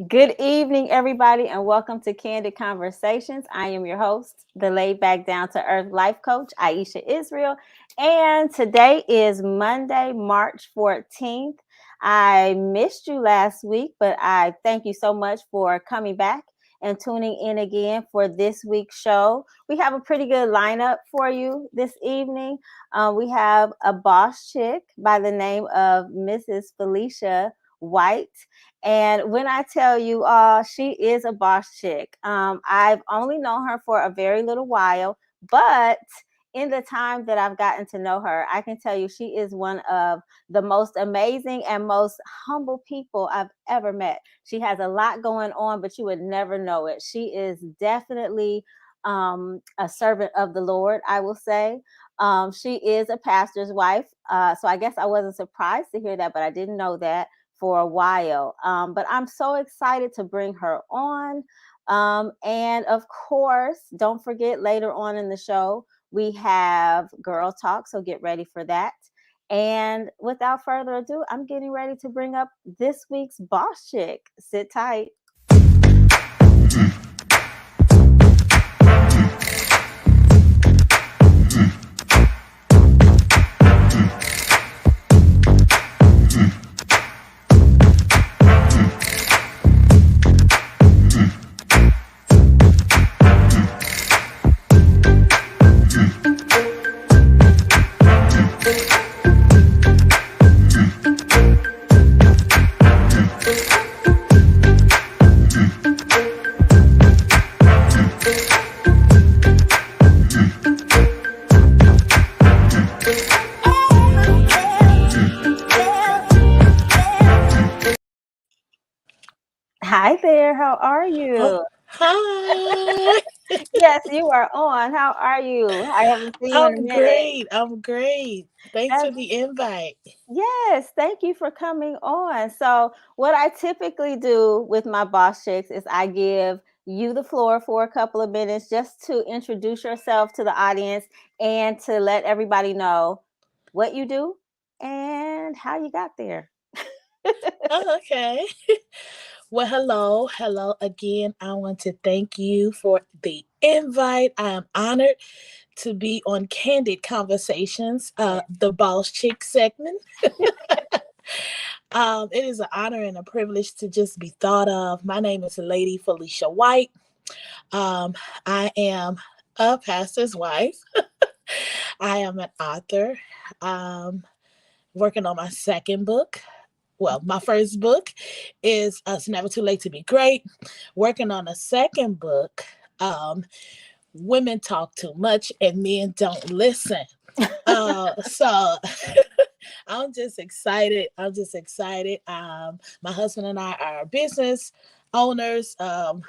Good evening, everybody, and welcome to Candid Conversations. I am your host, the laid back, down to earth life coach, Aisha Israel. And today is Monday, March 14th. I missed you last week, but I thank you so much for coming back and tuning in again for this week's show. We have a pretty good lineup for you this evening. We have a boss chick by the name of Mrs. Felicia White. And when I tell you all, she is a boss chick. I've only known her for a very little while, but in the time that I've gotten to know her, I can tell you she is one of the most amazing and most humble people I've ever met. She has a lot going on, but you would never know it. She is definitely a servant of the Lord, I will say. She is a pastor's wife. So I guess I wasn't surprised to hear that, but I didn't know that for a while. But I'm so excited to bring her on. And of course, don't forget later on in the show, we have Girl Talk. So get ready for that. And without further ado, I'm getting ready to bring up this week's boss chick. Sit tight. Hi there. How are Oh, you? hi. Yes, you are on. How are you? I haven't seen you in a I'm minute. great. I'm great. Thanks for That's the invite. Yes, thank you for coming on. So, what I typically do with my boss chicks is I give you the floor for a couple of minutes just to introduce yourself to the audience and to let everybody know what you do and how you got there. Oh, okay. Well, hello again. I want to thank you for the invite. I am honored to be on Candid Conversations, Yeah. the Boss Chick segment. It is an honor and a privilege to just be thought of. My name is Lady Felicia White. Um, I am a pastor's wife. I am an author. Um, Working on my second book. Well, my first book is It's Never Too Late to Be Great. Working on a second book, Women Talk Too Much and Men Don't Listen. So I'm just excited. I'm just excited. My husband and I are business owners of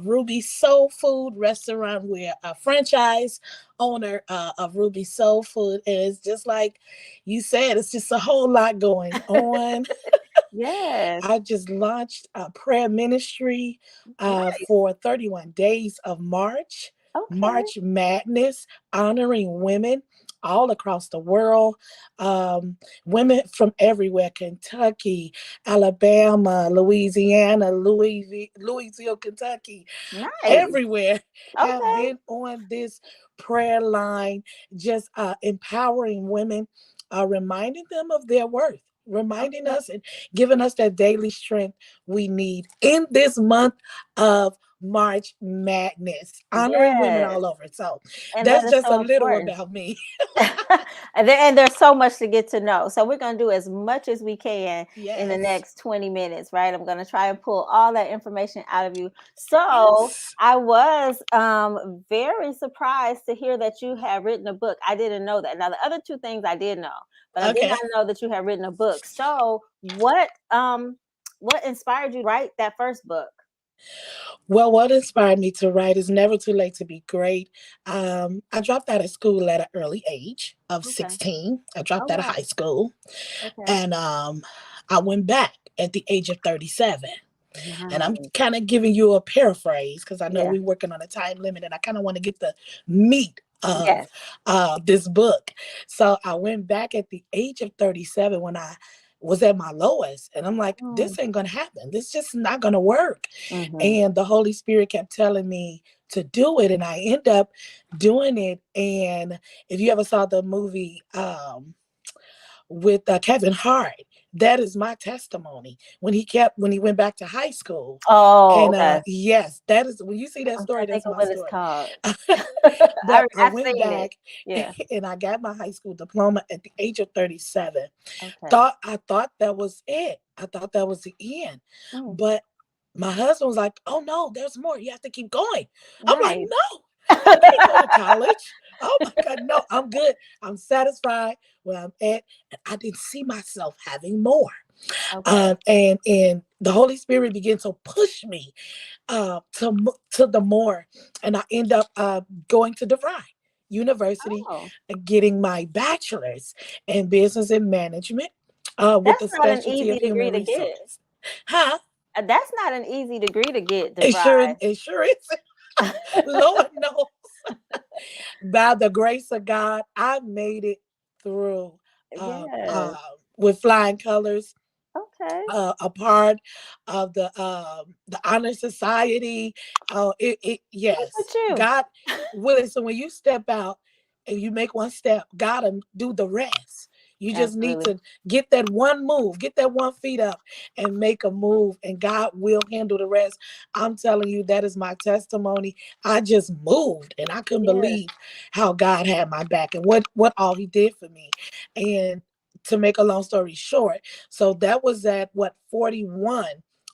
Ruby Soul Food Restaurant. We're a franchise owner of Ruby Soul Food. And it's just like you said, it's just a whole lot going on. Yes. I just launched a prayer ministry Nice. for 31 days of March, Okay. March Madness, honoring women all across the world, women from everywhere, Kentucky, Alabama, Louisiana, Louisville, Kentucky, Nice. everywhere have Okay. been on this prayer line, just empowering women, reminding them of their worth, reminding Okay. us and giving us that daily strength we need in this month of March Madness, honoring women Yes. all over. So And that that's is just a so little important. about me. And there's so much to get to know. So we're going to do as much as we can in the Yes. next 20 minutes, right? I'm going to try and pull all that information out of you. So Yes. I was very surprised to hear that you had written a book. I didn't know that. Now, the other two things I did know, but I did not Okay. know that you had written a book. So what inspired you to write that first book? Well, what inspired me to write is never too late to be great. I dropped out of school at an early age of Okay. 16. I Oh, dropped out of wow. high school Okay. and I went back at the age of 37. And I'm Nice. kind of giving you a paraphrase because I know Yeah. we're working on a time limit and I kind of want to get the meat of Yes. this book. So I went back at the age of 37 when I was at my lowest. And I'm like, Mm. this ain't going to happen. This just not going to work. Mm-hmm. And the Holy Spirit kept telling me to do it. And I end up doing it. And if you ever saw the movie with Kevin Hart, that is my testimony when he went back to high school. Oh, And okay. yes, that is, when you see that I'm story, trying to think that's of my what it's story. called. But I I've went seen it. back Yeah. and I got my high school diploma at the age of 37. Okay. I thought that was it. I thought that was the end. Mm. But my husband was like, "Oh no, there's more. You have to keep going." I'm like, Nice. "No, I can't go to college. Oh my God, no, I'm good. I'm satisfied where I'm at." And I didn't see myself having more. Okay. And the Holy Spirit began to push me to the more, and I end up going to DeVry University, Oh, getting my bachelor's in business and management with that's a not an specialty of easy human degree to get. resources. Huh? That's not an easy degree to get, It sure, DeVry. it sure is. Lord knows. By the grace of God, I made it through uh, uh, Yes. with flying colors. Okay. A part of the honor society. Look Yes, at you. God willing. So when you step out and you make one step, God will do the rest. You just need Absolutely. to get that one move, get that one feet up and make a move, and God will handle the rest. I'm telling you, that is my testimony. I just moved and I couldn't Yeah. believe how God had my back and what all he did for me. And to make a long story short, so that was at what, 41.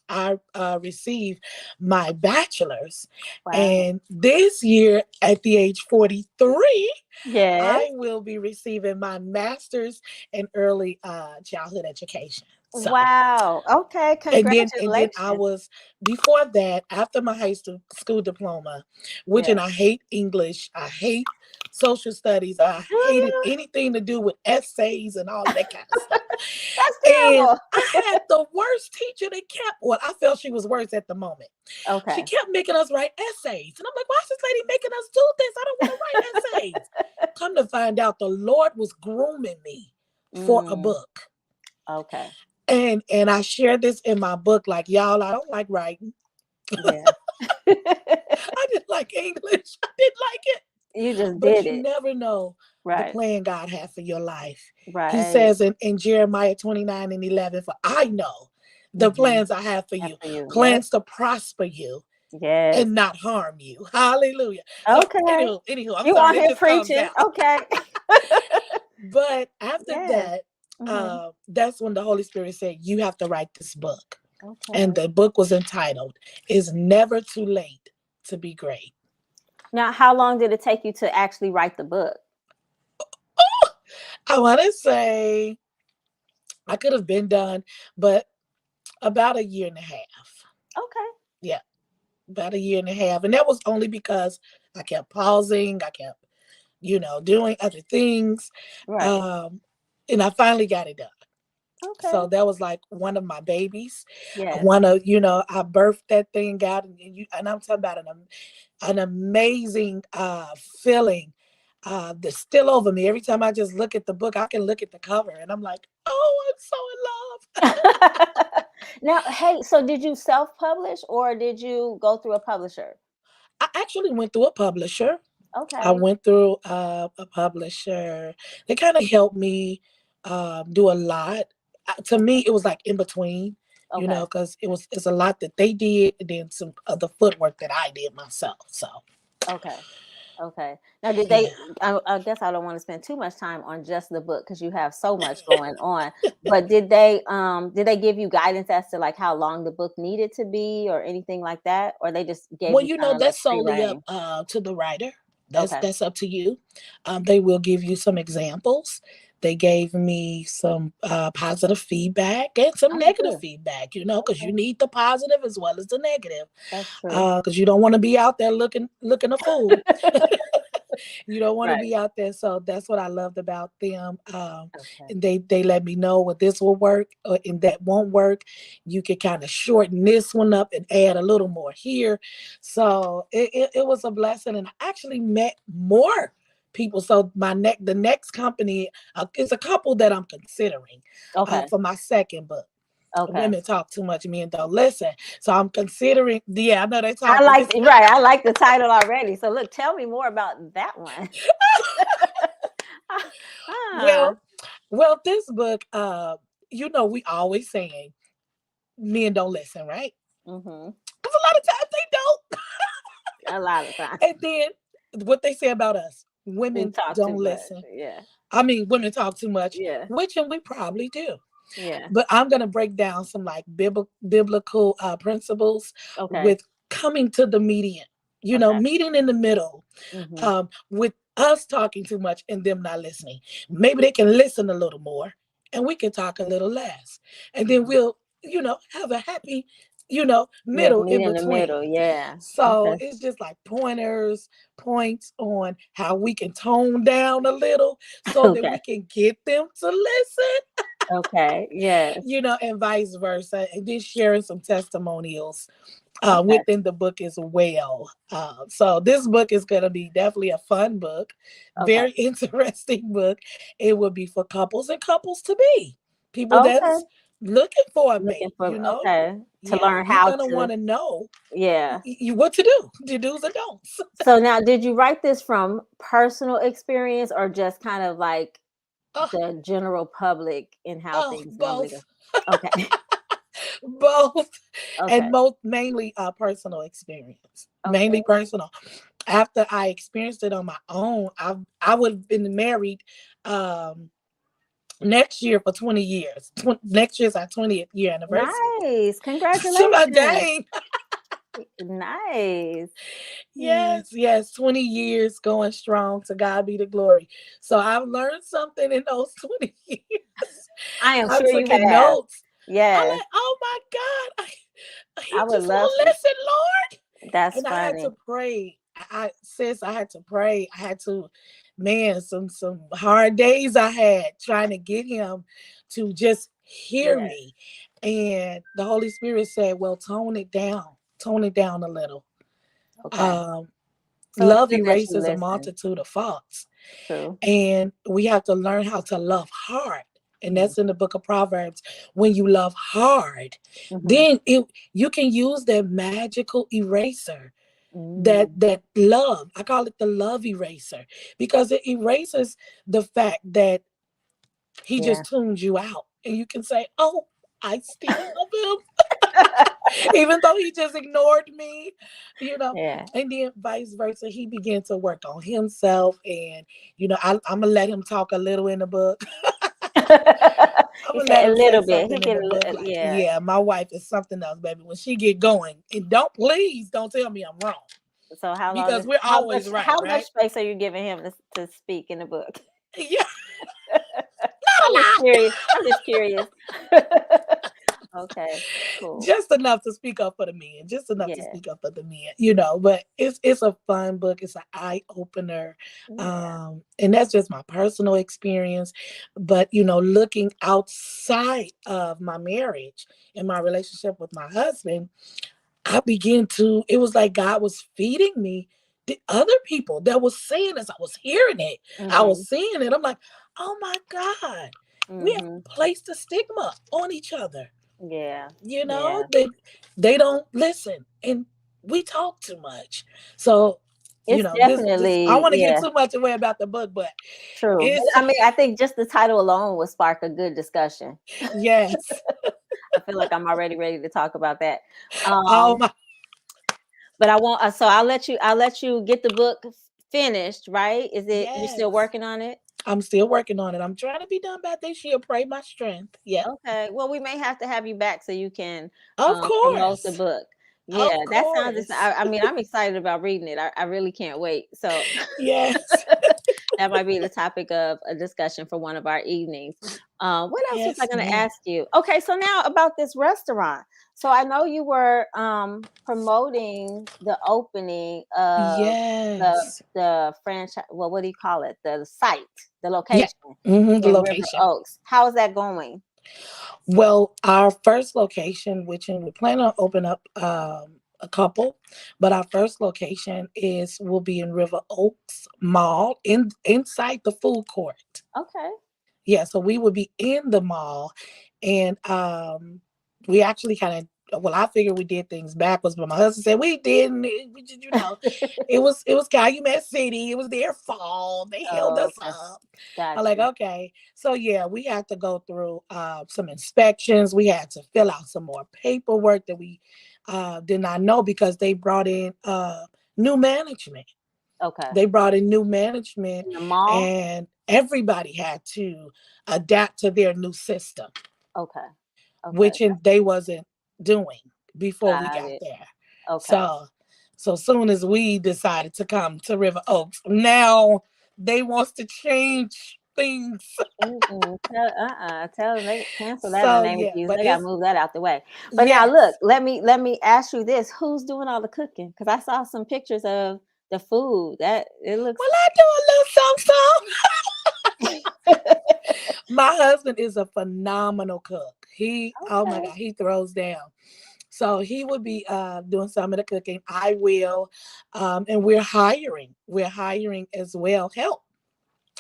I received my bachelor's. Wow. And this year, at the age 43, Yes. I will be receiving my master's in early childhood education. So, Wow. Okay. and then I Congratulations. was, before that, after my school diploma, which, Yeah. and I hate English, I hate social studies, I Do hated you? anything to do with essays and all of that kind of stuff. That's And terrible. I had the worst teacher that kept, well, I felt she was worse at the moment. She Okay. kept making us write essays. And I'm like, why is this lady making us do this? I don't want to write essays. Come to find out, the Lord was grooming me for a Mm, book. okay. And I share this in my book, like, y'all, I don't like writing. Yeah. I didn't like English. I didn't like it. You just But did you it. never know the Right. plan God had for your life. He Right. says in Jeremiah 29:11, "For I know the Mm-hmm. plans I have for you, After you. Yep. plans to prosper you Yes. and not harm you." Hallelujah. So Okay. anywho, I'm You on sorry, it here just comes preaching. out. Okay. But after Yes. that, Mm-hmm. that's when the Holy Spirit said, "You have to write this book." And Okay. the book was entitled, "It's Never Too Late to Be Great." Now, how long did it take you to actually write the book? I want to say I could have been done, but about a year and a half. Okay. Yeah, about a year and a half. And that was only because I kept pausing, I kept, doing other things. Right. Um, and I finally got it done. Okay. So that was like one of my babies. Yes. One of, I birthed that thing out, and I'm talking about an amazing feeling that's still over me. Every time I just look at the book, I can look at the cover and I'm like, oh, I'm so in love. Now, hey, so did you self-publish or did you go through a publisher? I actually went through a publisher. I Okay. went through a publisher. They kind of helped me do a lot. To me, it was like in between, Okay. because it's a lot that they did, and then some of the footwork that I did myself. So Okay. Okay. Now, did they? yeah. I guess I don't want to spend too much time on just the book because you have so much going on. But did they give you guidance as to like how long the book needed to be or anything like that, or they just gave Well, you kind of like that's free solely up reign? to the writer. That's Okay. that's up to you. They will give you some examples. They gave me some positive feedback and some Oh, negative good. feedback, because you Okay. need the positive as well as the negative. That's true. Because you don't want to be out there looking a fool. You don't want to Right. be out there. So that's what I loved about them. Okay. And they let me know what this will work and that won't work. You can kind of shorten this one up and add a little more here. So it was a blessing. And I actually met more people. So the next company is a couple that I'm considering Okay. for my second book. Okay. Women talk too much, men don't listen. So I'm considering. Yeah, I know they I talk, but like right. I like the title already. So look, tell me more about that one. Ah. well, this book, we always saying men don't listen, right? Mm-hmm. Because a lot of times they don't. A lot of times. And then what they say about us, We women talk too don't much. listen. Yeah. I mean, women talk too much, Yeah. which and we probably do. Yeah. But I'm going to break down some like biblical principles Okay. with coming to the median, Okay. meeting in the middle, Mm-hmm. with us talking too much and them not listening. Maybe they can listen a little more and we can talk a little less. And then Mm-hmm. we'll, have a happy, Yeah. middle Meet in in the between. middle. Yeah. So Okay. it's just like pointers, points on how we can tone down a little so that we Okay. can get them to listen, Okay. Yes. and vice versa. And then sharing some testimonials Okay. within the book as well. So this book is going to be definitely a fun book, Okay. very interesting book. It will be for couples and couples to be people Okay. that's looking for a Looking mate. for okay to Yeah, learn you're how gonna want to. to know Yeah. what to do, the do's and don'ts. So now, did you write this from personal experience or just kind of like Oh, the general public and how things normally go? both, Okay. both, and Okay. mainly personal experience, mainly Okay. personal. After I experienced it on my own, I would have been married um next year for 20 years. Next year's our 20th year anniversary. Nice. So my Congratulations. dang. Nice. Mm. Yes, 20 years going strong. To God be the glory. So I've learned something in those 20 years. I am I sure took you in have. notes. I'm Yes. like, oh my God, he I would just love won't to. listen, Lord. That's And I had to funny. pray. I had to pray. I had to, man, some hard days I had trying to get him to just hear Yeah. me. And the Holy Spirit said, well, tone it down a little. Okay. Um, So it's Love good that you erases a listen. multitude of faults. True. And we have to learn how to love hard. And Mm-hmm. that's in the book of Proverbs. When you love hard, Mm-hmm. then you can use that magical eraser, Mm. that love. I call it the love eraser because it erases the fact that he Yeah. just tuned you out. And you can say, oh, I still love him. Even though he just ignored me, you know. Yeah. And then vice versa, he began to work on himself. And, I'm going to let him talk a little in the book. I'm He going to said let a him say little bit. He something in get the book like, yeah. yeah, my wife is something else, baby. When she get going, and please don't tell me I'm wrong So because we're always right, how much right? space are you giving him to speak in the book? Yeah, I'm not a just lot. curious. I'm just curious. Okay, cool. Just enough to speak up for the men, just enough to Yeah, speak up for the men, but it's a fun book. It's an eye opener. yeah. And that's just my personal experience. But looking outside of my marriage and my relationship with my husband, it was like God was feeding me the other people that was saying as I was hearing it. I Mhm, was seeing it. I'm like, oh my God, we have mhm. placed a stigma on each other. Yeah, you know yeah. they they don't listen, and we talk too much. So It's this I definitely want to give yeah, too much away about the book, but true. But it's I mean, I think just the title alone would spark a good discussion. yes. I feel like I'm already ready to talk about that. Oh Um, my, but I won't. So I'll let you get the book finished. Right? Is it you still yes, working on it? I'm still working on it. I'm trying to be done by this year. Pray my strength. Yep. Okay. Well, we may have to have you back so you can Of promote the course. book. Yeah, Of that sounds. course. I mean, I'm excited about reading it. I really can't wait. So Yes. that might be the topic of a discussion for one of our evenings. What else was I Yes, going to ma'am. ask you? Okay, so now about this restaurant. So I know you were promoting the opening of the Yes. the franchise. Well, what do you call it? The site, the Yeah. location The in River location. Oaks. How is that going? Well, our first location, which we plan on open up a couple, but our first location is will be in River Oaks Mall inside the food court. Okay. Yeah, so we would be in the mall, and we actually kind of, well, I figured we did things backwards, but my husband said we didn't. We just, it was Calumet City. It was their fault. They held Oh, us okay. up. Got I'm like, you. okay. So yeah, we had to go through some inspections. We had to fill out some more paperwork that we did not know because they brought in new management. Okay. They brought in new management, In the mall? and everybody had to adapt to their new system, Okay. Okay. which they wasn't doing before we Got got it. there. Okay. So soon as we decided to come to River Oaks, now they wants to change things. Mm-mm. Tell them they cancel that in the So name of yeah, Jesus. but They gotta it's move that out the way. But now look, yes. let me ask you this: who's doing all the cooking? Because I saw some pictures of the food. That it looks Well, I do a little something. My husband is a phenomenal cook. Oh my okay. God, he throws down. So he would be doing some of the cooking. I will, and we're hiring. We're hiring as well help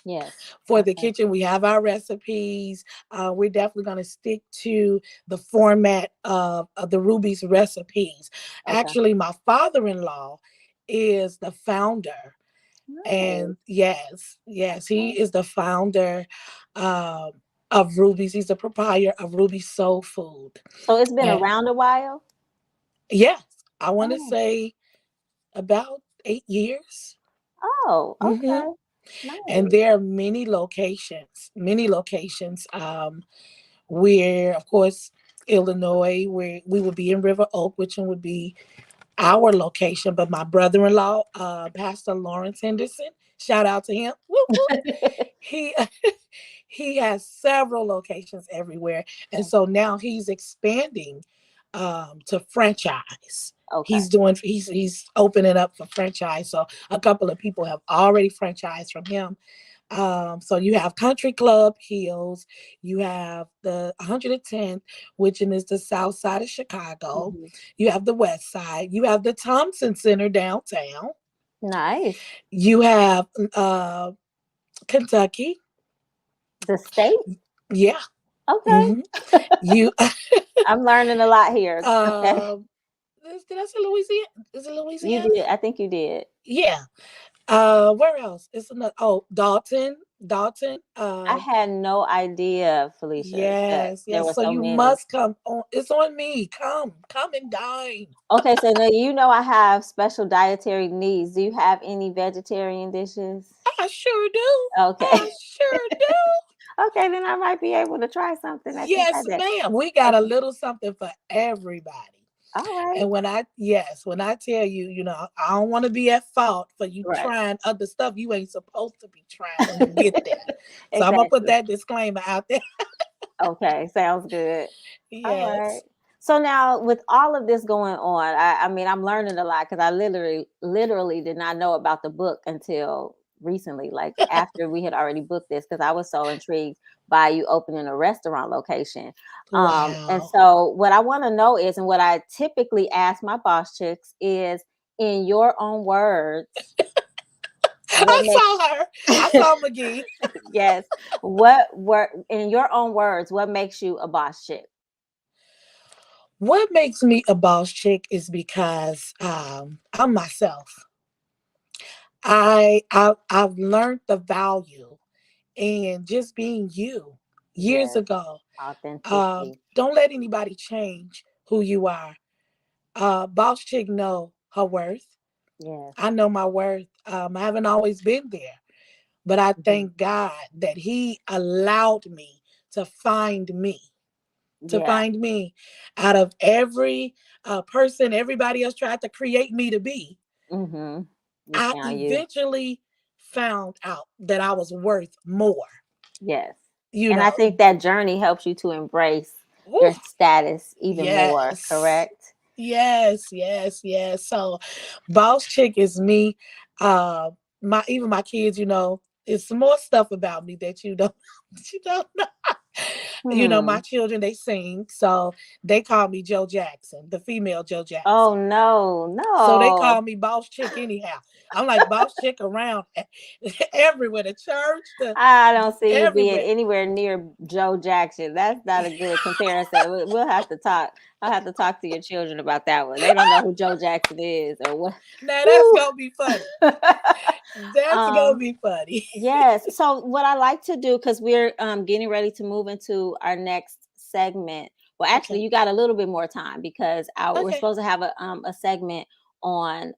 Yes. for the Okay. kitchen. We have our recipes. We're definitely going to stick to the format of the Ruby's recipes. Okay. Actually, my father-in-law is the founder. Nice. And yes, he Okay. is the founder um, of Ruby's. He's the proprietor of Ruby's Soul Food. So it's been And around a while. yes, I want to Oh. say about 8 years. Oh. hmm Okay. And Nice. there are many locations. Where, of course, Illinois, where we would be in River Oak, which one would be our location. But my brother-in-law, Pastor Lawrence Henderson, shout out to him. Whoop, whoop. He he has several locations everywhere, and so now he's expanding to franchise. Okay. He's opening up for franchise. So a couple of people have already franchised from him. So you have Country Club Hills, you have the 110th, which is the south side of Chicago. Mhm. You have the west side. You have the Thompson Center downtown. Nice. You have Kentucky. The state. Yeah. Okay. hmm You I'm learning a lot here. Okay. uh, did I say Louisiana? Is it You Louisiana? did. I think you did. Yeah. Where else? It's another. Oh, Dalton. Dalton. I had no idea, Felicia, that Yes, there yes. were So so you many. must come on. It's on me. Come and dine. Okay, so now you know I have special dietary needs. Do you have any vegetarian dishes? I sure do. I Okay. sure do. Okay, then I might be able to try something that you Yes, had that. ma'am. We got a Okay. little something for everybody. All right. And when I tell you, I don't want to be at fault for you Right. trying other stuff you ain't supposed to be trying when you get there. So I'm gonna put Exactly. that disclaimer out there. Okay, sounds good. All right. Yes. So now with all of this going on, I mean, I'm learning a lot because I literally did not know about the book until recently, like after we had already booked this, because I was so intrigued by you opening a restaurant location. And Wow. so what I want to know is, and what I typically ask my boss chicks is, in your own words, what I makes saw her. I saw McGee. yes, what were in your own words, what makes you a boss chick? What makes me a boss chick is because I'm myself. I've learned the value and just being you years Yes, ago. authenticity. Don't let anybody change who you are. Boss chick know her worth. Yes. I know my worth. I haven't always been there, but I Mhm. thank God that He allowed me to find me. To Yeah. find me out of every person everybody else tried to create me to be. Mhm. You I found you. eventually found out that I was worth more. Yes. You And I know, think that journey helps you to embrace Woo, your status even more, yes, correct? yes. So, boss chick is me. Uh, my kids, it's some more stuff about me that you don't you don't know. My children, they sing, so they call me Joe Jackson, the female Joe Oh Jackson. no, So they no. call me boss chick anyhow. I'm like boss chick around everywhere, the church, the I don't see you being everywhere. anywhere near Joe Jackson. That's not a good comparison. We'll have to talk. I'll have to talk to your children about that one. They don't know who Joe Jackson is or what. Now that's Woo. gonna be funny. That's gonna um, be funny. Yes. So what I like to do, because we're getting ready to move into our next segment. Well, actually, Okay. you got a little bit more time because we're Okay. supposed to have a segment on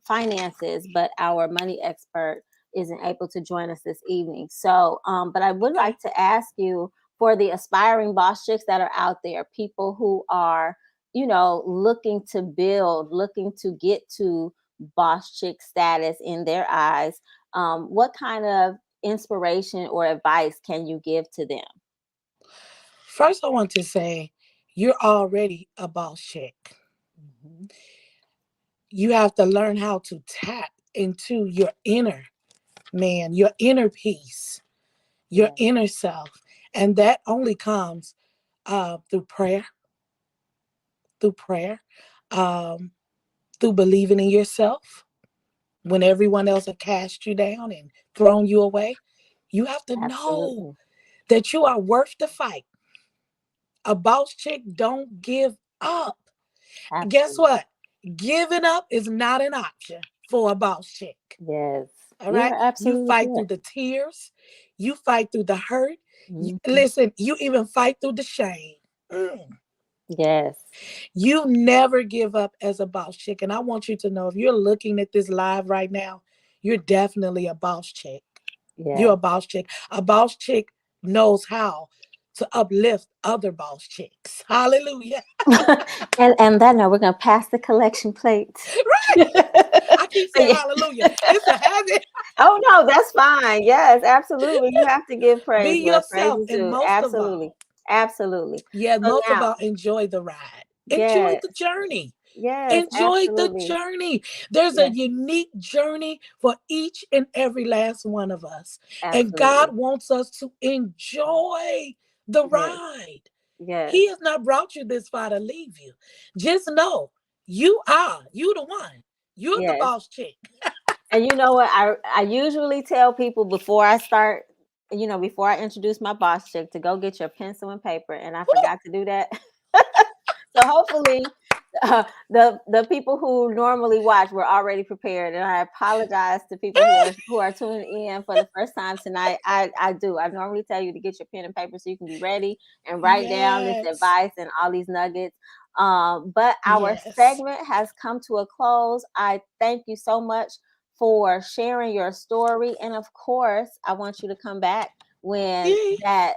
finances, but our money expert isn't able to join us this evening. So, but I would Okay. like to ask you, for the aspiring boss chicks that are out there, people who are, looking to build, looking to get to boss chick status in their eyes, what kind of inspiration or advice can you give to them? First, I want to say you're already a boss chick. Mhm. You have to learn how to tap into your inner man, your inner peace, your Yeah, inner self. And that only comes through prayer, through prayer, um, through believing in yourself when everyone else have cast you down and thrown you away. You have to know absolutely. that you are worth the fight. A boss chick don't give up. Guess Absolutely. what? Giving up is not an option for a boss chick. Yes. All right. You're You absolutely fight through correct. the tears. You fight through the hurt. Mhm. Listen, you even fight through the shame. Mm. Yes. You never give up as a boss chick. And I want you to know, if you're looking at this live right now, you're definitely a boss chick. You're a Yes. boss chick. A boss chick knows how to uplift other boss chicks. Hallelujah. And that note, we're gonna pass the collection plate. I keep But saying yeah. hallelujah. It's a habit. Oh no, that's fine. Yes, absolutely. You have to give praise Be where praise yourself. is And due. most of Absolutely. all, Absolutely. yeah, So most of now, all, enjoy the ride. Enjoy yes, the journey. yes, Enjoy the absolutely. journey. There's a Yes, unique journey for each and every last one of us. And absolutely. God wants us to enjoy the Yes, ride. yes, He has not brought you this far to leave you. Just know you the one. You're the yes. boss chick. And you know what? I usually tell people before I start, before I introduce my boss chick, to go get your pencil and paper, and I forgot to do that. So hopefully, the people who normally watch were already prepared, and I apologize to people who are tuning in for the first time tonight. I do. I normally tell you to get your pen and paper so you can be ready and write down this Yes. advice and all these nuggets. But our Yes. segment has come to a close. I thank you so much for sharing your story, and of course, I want you to come back when Yeah.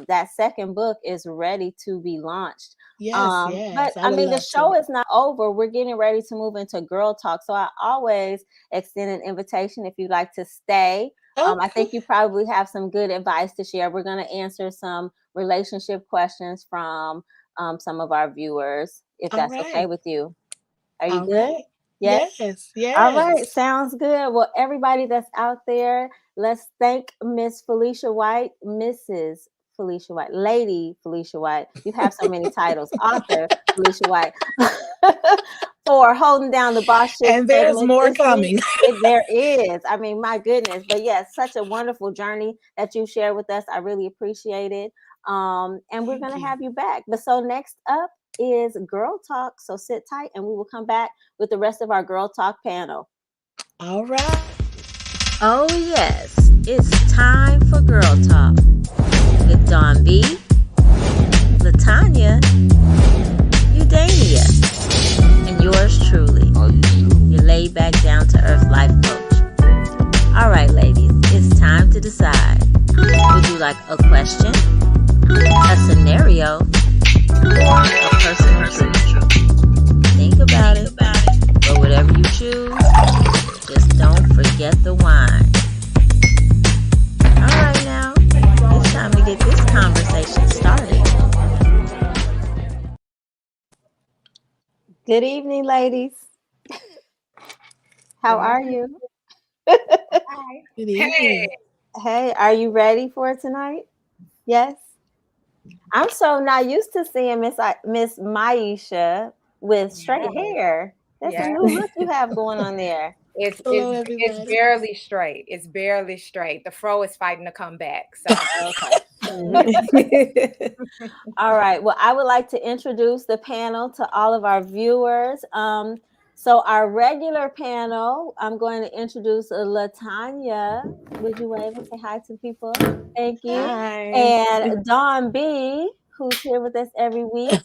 that second book is ready to be launched. Yes, But yes. I I would mean, the love to. show is not over. We're getting ready to move into girl talk. So I always extend an invitation if you'd like to stay. I Okay. think you probably have some good advice to share. We're going to answer some relationship questions from some of our viewers, if All that's okay right. with you. Are you All good? right. Yes? Yes. All right, Yes. sounds good. Well, everybody that's out there, let's thank Miss Felicia White, Mrs. Felicia White, Lady Felicia White. You have so many titles, author Felicia White, for holding down the Boss Chick And there's segment more this week. coming. There is. I mean, my goodness. But yes, such a wonderful journey that you shared with us. I really appreciate it. And we're Thank going to you. have you back. But so next up is Girl Talk. So sit tight and we will come back with the rest of our Girl Talk panel. All right. Oh, yes, it's time for Girl Talk with Dawn B, Latanya, Udania, and yours truly, your laid back, down to earth life coach. All right, ladies, it's time to decide. Would you like a question, a scenario, or a personal truth? Think about it, but whatever you choose, just don't forget the wine. All right, now, it's time to get this conversation started. Good evening, ladies. How Good are morning. you? Hi. Good Hey, evening. Hey, are you ready for tonight? Yes? I'm so not used to seeing Miss Maisha with straight Yes. hair. That's a Yes. new look you have going on there. It's Hello, it's it's everybody. barely straight. It's barely straight. The fro is fighting to come back. So Okay. All right. Well, I would like to introduce the panel to all of our viewers. So our regular panel, I'm going to introduce Latanya. Would you wave and say hi to people? Thank you. hi. And Dawn B, who's here with us every week.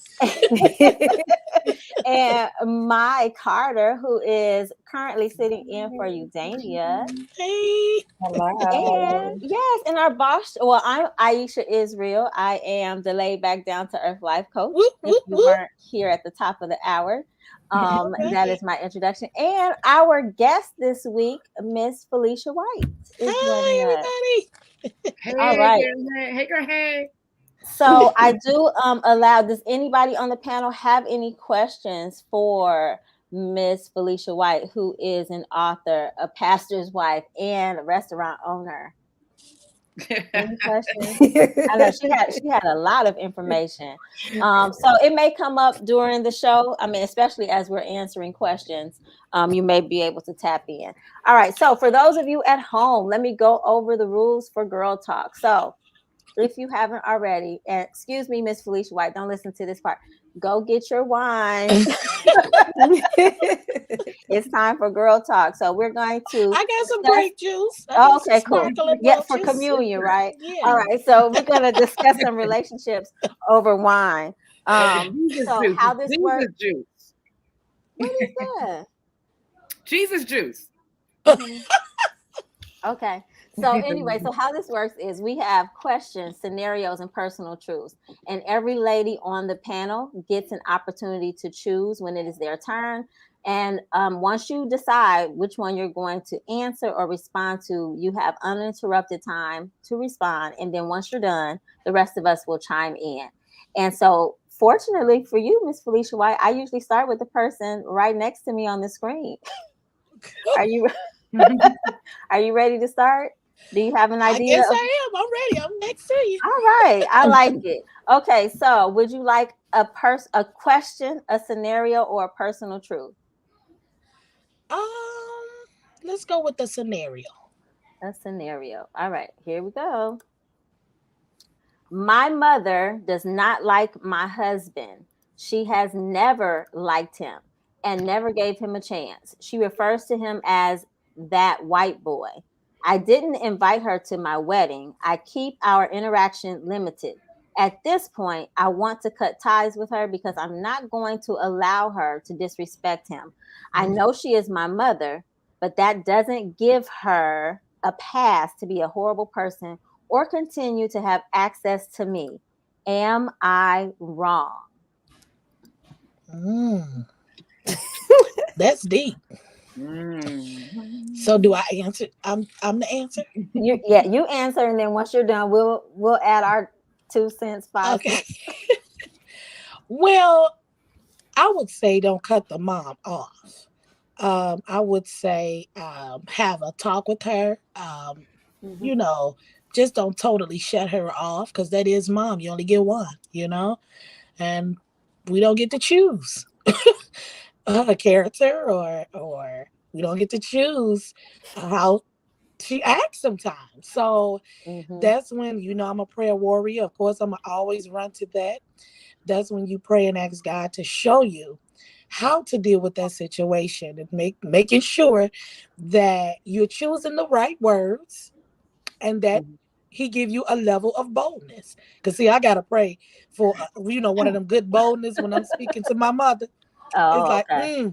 And Mai Carter, who is currently sitting in for Eudania. Hey. And Hello. yes, and our boss, well, I'm Aisha Israel. I am the laid back down to earth life coach. Whoop, If whoop, you whoop. weren't here at the top of the hour, All that right. is my introduction. And our guest this week, Miss Felicia White, is joining Hi, us. everybody. All Hey right. girl, hey girl, hey. So I do allow. Does anybody on the panel have any questions for Miss Felicia White, who is an author, a pastor's wife, and a restaurant owner? Any questions? I know she had a lot of information. So it may come up during the show. I mean, especially as we're answering questions, you may be able to tap in. All right. So for those of you at home, let me go over the rules for Girl Talk. So if you haven't already, and excuse me, Miss Felicia White, don't listen to this part. Go get your wine. It's time for Girl Talk. So we're going to I got some discuss. grape juice. I Oh, got some okay, cool. sparkling Yeah, for bunches. communion, right? Yeah. All right. So we're gonna discuss some relationships over wine. Jesus So juice. how this Jesus works? juice. What is that? Jesus juice. Mhm. Okay. So anyway, so how this works is we have questions, scenarios, and personal truths, and every lady on the panel gets an opportunity to choose when it is their turn. And once you decide which one you're going to answer or respond to, you have uninterrupted time to respond. And then once you're done, the rest of us will chime in. And so, fortunately for you, Miss Felicia White, I usually start with the person right next to me on the screen. Are you are you ready to start? Do you have an I idea guess of? I am. I'm ready. I'm next to you. All right, I like it. Okay, so would you like a question, a scenario, or a personal truth? Um, let's go with the scenario. A scenario. All right, here we go. My mother does not like my husband. She has never liked him and never gave him a chance. She refers to him as that white boy. I didn't invite her to my wedding. I keep our interaction limited. At this point, I want to cut ties with her because I'm not going to allow her to disrespect him. I know she is my mother, but that doesn't give her a pass to be a horrible person or continue to have access to me. Am I wrong? Mm, that's deep. So do Mm. I answer? I'm the answer. You answer, and then once you're done, we'll add our 2 cents, 5 cents. Okay. Well, I would say don't cut the mom off. I would say have a talk with her. Mhm. You know, just don't totally shut her off because that is mom. You only get one, and we don't get to choose a character or we don't get to choose how she acts sometimes. So Mhm. that's when I'm a prayer warrior. Of course, I'm gonna always run to that. That's when you pray and ask God to show you how to deal with that situation and making sure that you're choosing the right words and that Mhm. he give you a level of boldness. Because see, I gotta pray for one of them good boldness when I'm speaking to my mother. It's Oh, like, okay.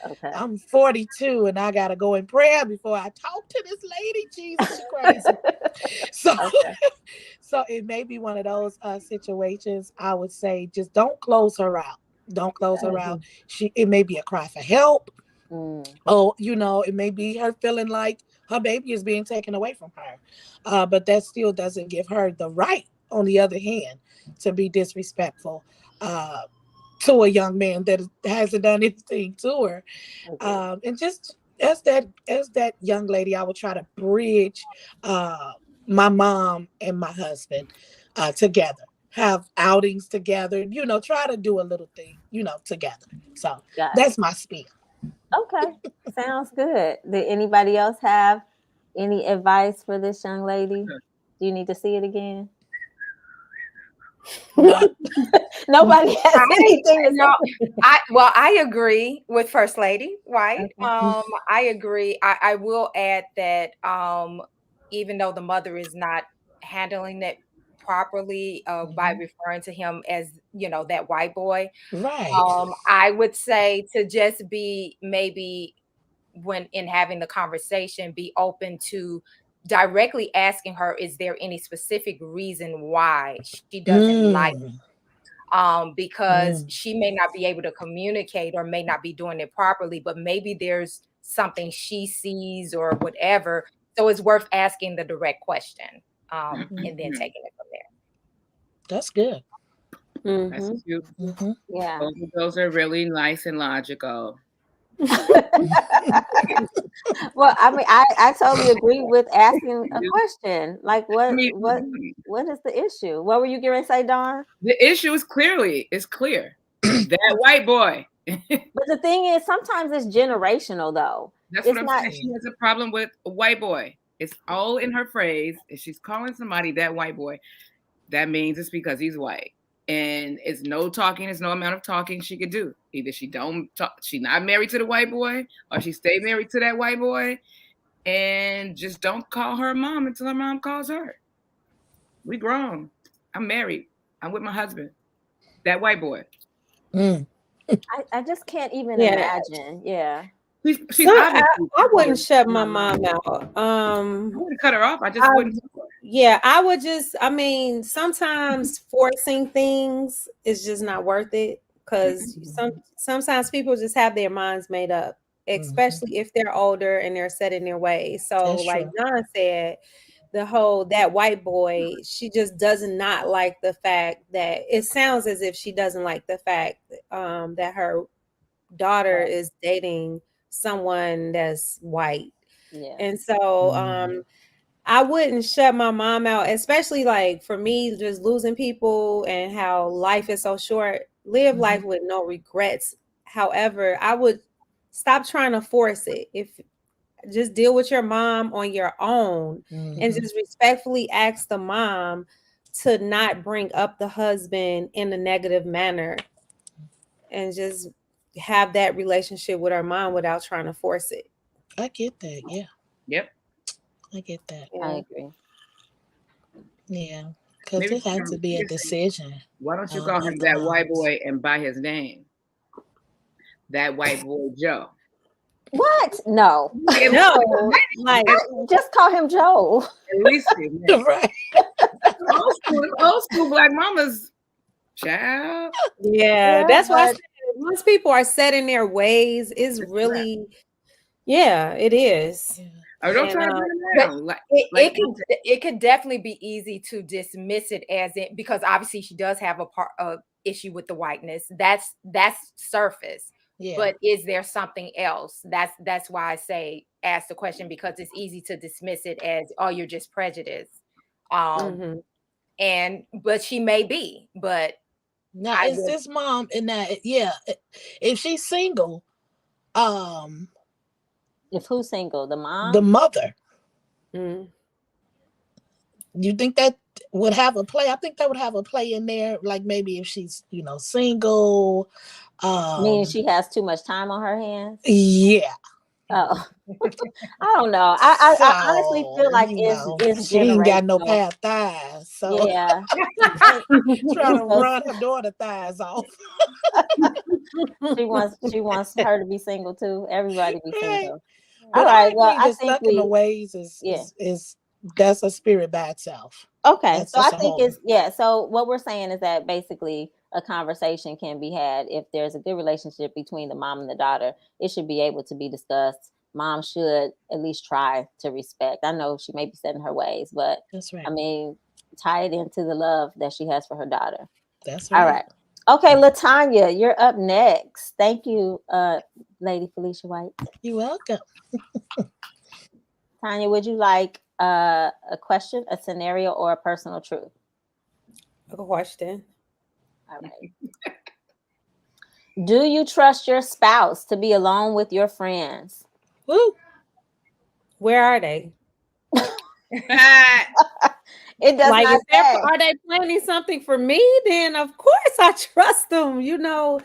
Okay. I'm 42 and I gotta go in prayer before I talk to this lady. Jesus, she crazy. So, Okay. so it may be one of those situations. I would say just don't close her out. Don't close her out. Mhm. It may be a cry for help. Mm. Oh, it may be her feeling like her baby is being taken away from her. But that still doesn't give her the right, on the other hand, to be disrespectful to a young man that hasn't done anything to her. Agree. And just as that young lady, I would try to bridge my mom and my husband together. have outings together, try to do a little thing, together. So Got that's my spiel. Okay, sounds good. Did anybody else have any advice for this young lady? Do you need to see it again? No, nobody has anything to say. I agree with First Lady White. Okay. I agree. I will add that even though the mother is not handling it properly by referring to him as, that white boy, Right. I would say to just be maybe when in having the conversation, be open to directly asking her, is there any specific reason why she doesn't like, Mm. because she may not be able to communicate or may not be doing it properly, but maybe there's something she sees or whatever. So it's worth asking the direct question, and then taking it from there. That's good. That's cute. Yeah. Both of those are really nice and logical. Well, I mean, I totally agree with asking a question. Like, what is the issue? What were you going to say, Dawn? The issue is clear. That white boy. But the thing is, sometimes it's generational, though. That's what I'm saying. She has a problem with a white boy. It's all in her phrase. If she's calling somebody that white boy, that means it's because he's white. And it's no talking. It's no amount of talking she could do. Either she don't talk, she's not married to the white boy, or she stay married to that white boy, and just don't call her mom until her mom calls her. We grown. I'm married. I'm with my husband. That white boy. I just can't even imagine. Yeah. She's I wouldn't shut my mom out. I wouldn't cut her off. I just wouldn't. Yeah, I would just. I mean, sometimes forcing things is just not worth it because sometimes people just have their minds made up, especially if they're older and they're set in their ways. So, That's like true. Don said, that white boy, she just does not like the fact that it sounds as if she doesn't like the fact that her daughter is dating someone that's white. Yeah. And so I wouldn't shut my mom out, especially like for me, just losing people and how life is so short. Live life with no regrets. However, I would stop trying to force it. If just deal with your mom on your own and just respectfully ask the mom to not bring up the husband in a negative manner and just have that relationship with her mom without trying to force it. I get that. Yeah. Yep. I get that. I agree. Yeah. Because it has to be a decision. Why don't you call him that white boy and by his name? That white boy Joe. What? No. No. Like, just call him Joe. At least right. Old school black mamas. Child. Yeah, that's why I said once people are set in their ways, it's really, it is. I don't try to bring them down. It could definitely be easy to dismiss it as it, because obviously she does have a issue with the whiteness. That's surface. Yeah. But is there something else? That's why I say ask the question, because it's easy to dismiss it as, oh, you're just prejudiced. But she may be, but now is this mom in that? Yeah, if she's single, if who's single, the mom, the mother. You think that would have a play? I think that would have a play in there. Like maybe if she's single, meaning she has too much time on her hands. Yeah. Oh, I don't know. I honestly feel like it's she ain't got no past thighs, so yeah, trying to run her daughter thighs off. she wants her to be single too. Everybody be single. But all right. Well, I think stuck in the ways is that's a spirit by itself. Okay, so I think so what we're saying is that basically a conversation can be had. If there's a good relationship between the mom and the daughter, it should be able to be discussed. Mom should at least try to respect. I know she may be set in her ways, but that's right. I mean, tie it into the love that she has for her daughter. That's right. All right. Okay, LaTanya, you're up next. Thank you, Lady Felicia White. You're welcome. Tanya, would you like a question, a scenario, or a personal truth? question. All right. Do you trust your spouse to be alone with your friends? Woo. Where are they? It does like, not say. are they planning something for me? Then of course I trust them. You know,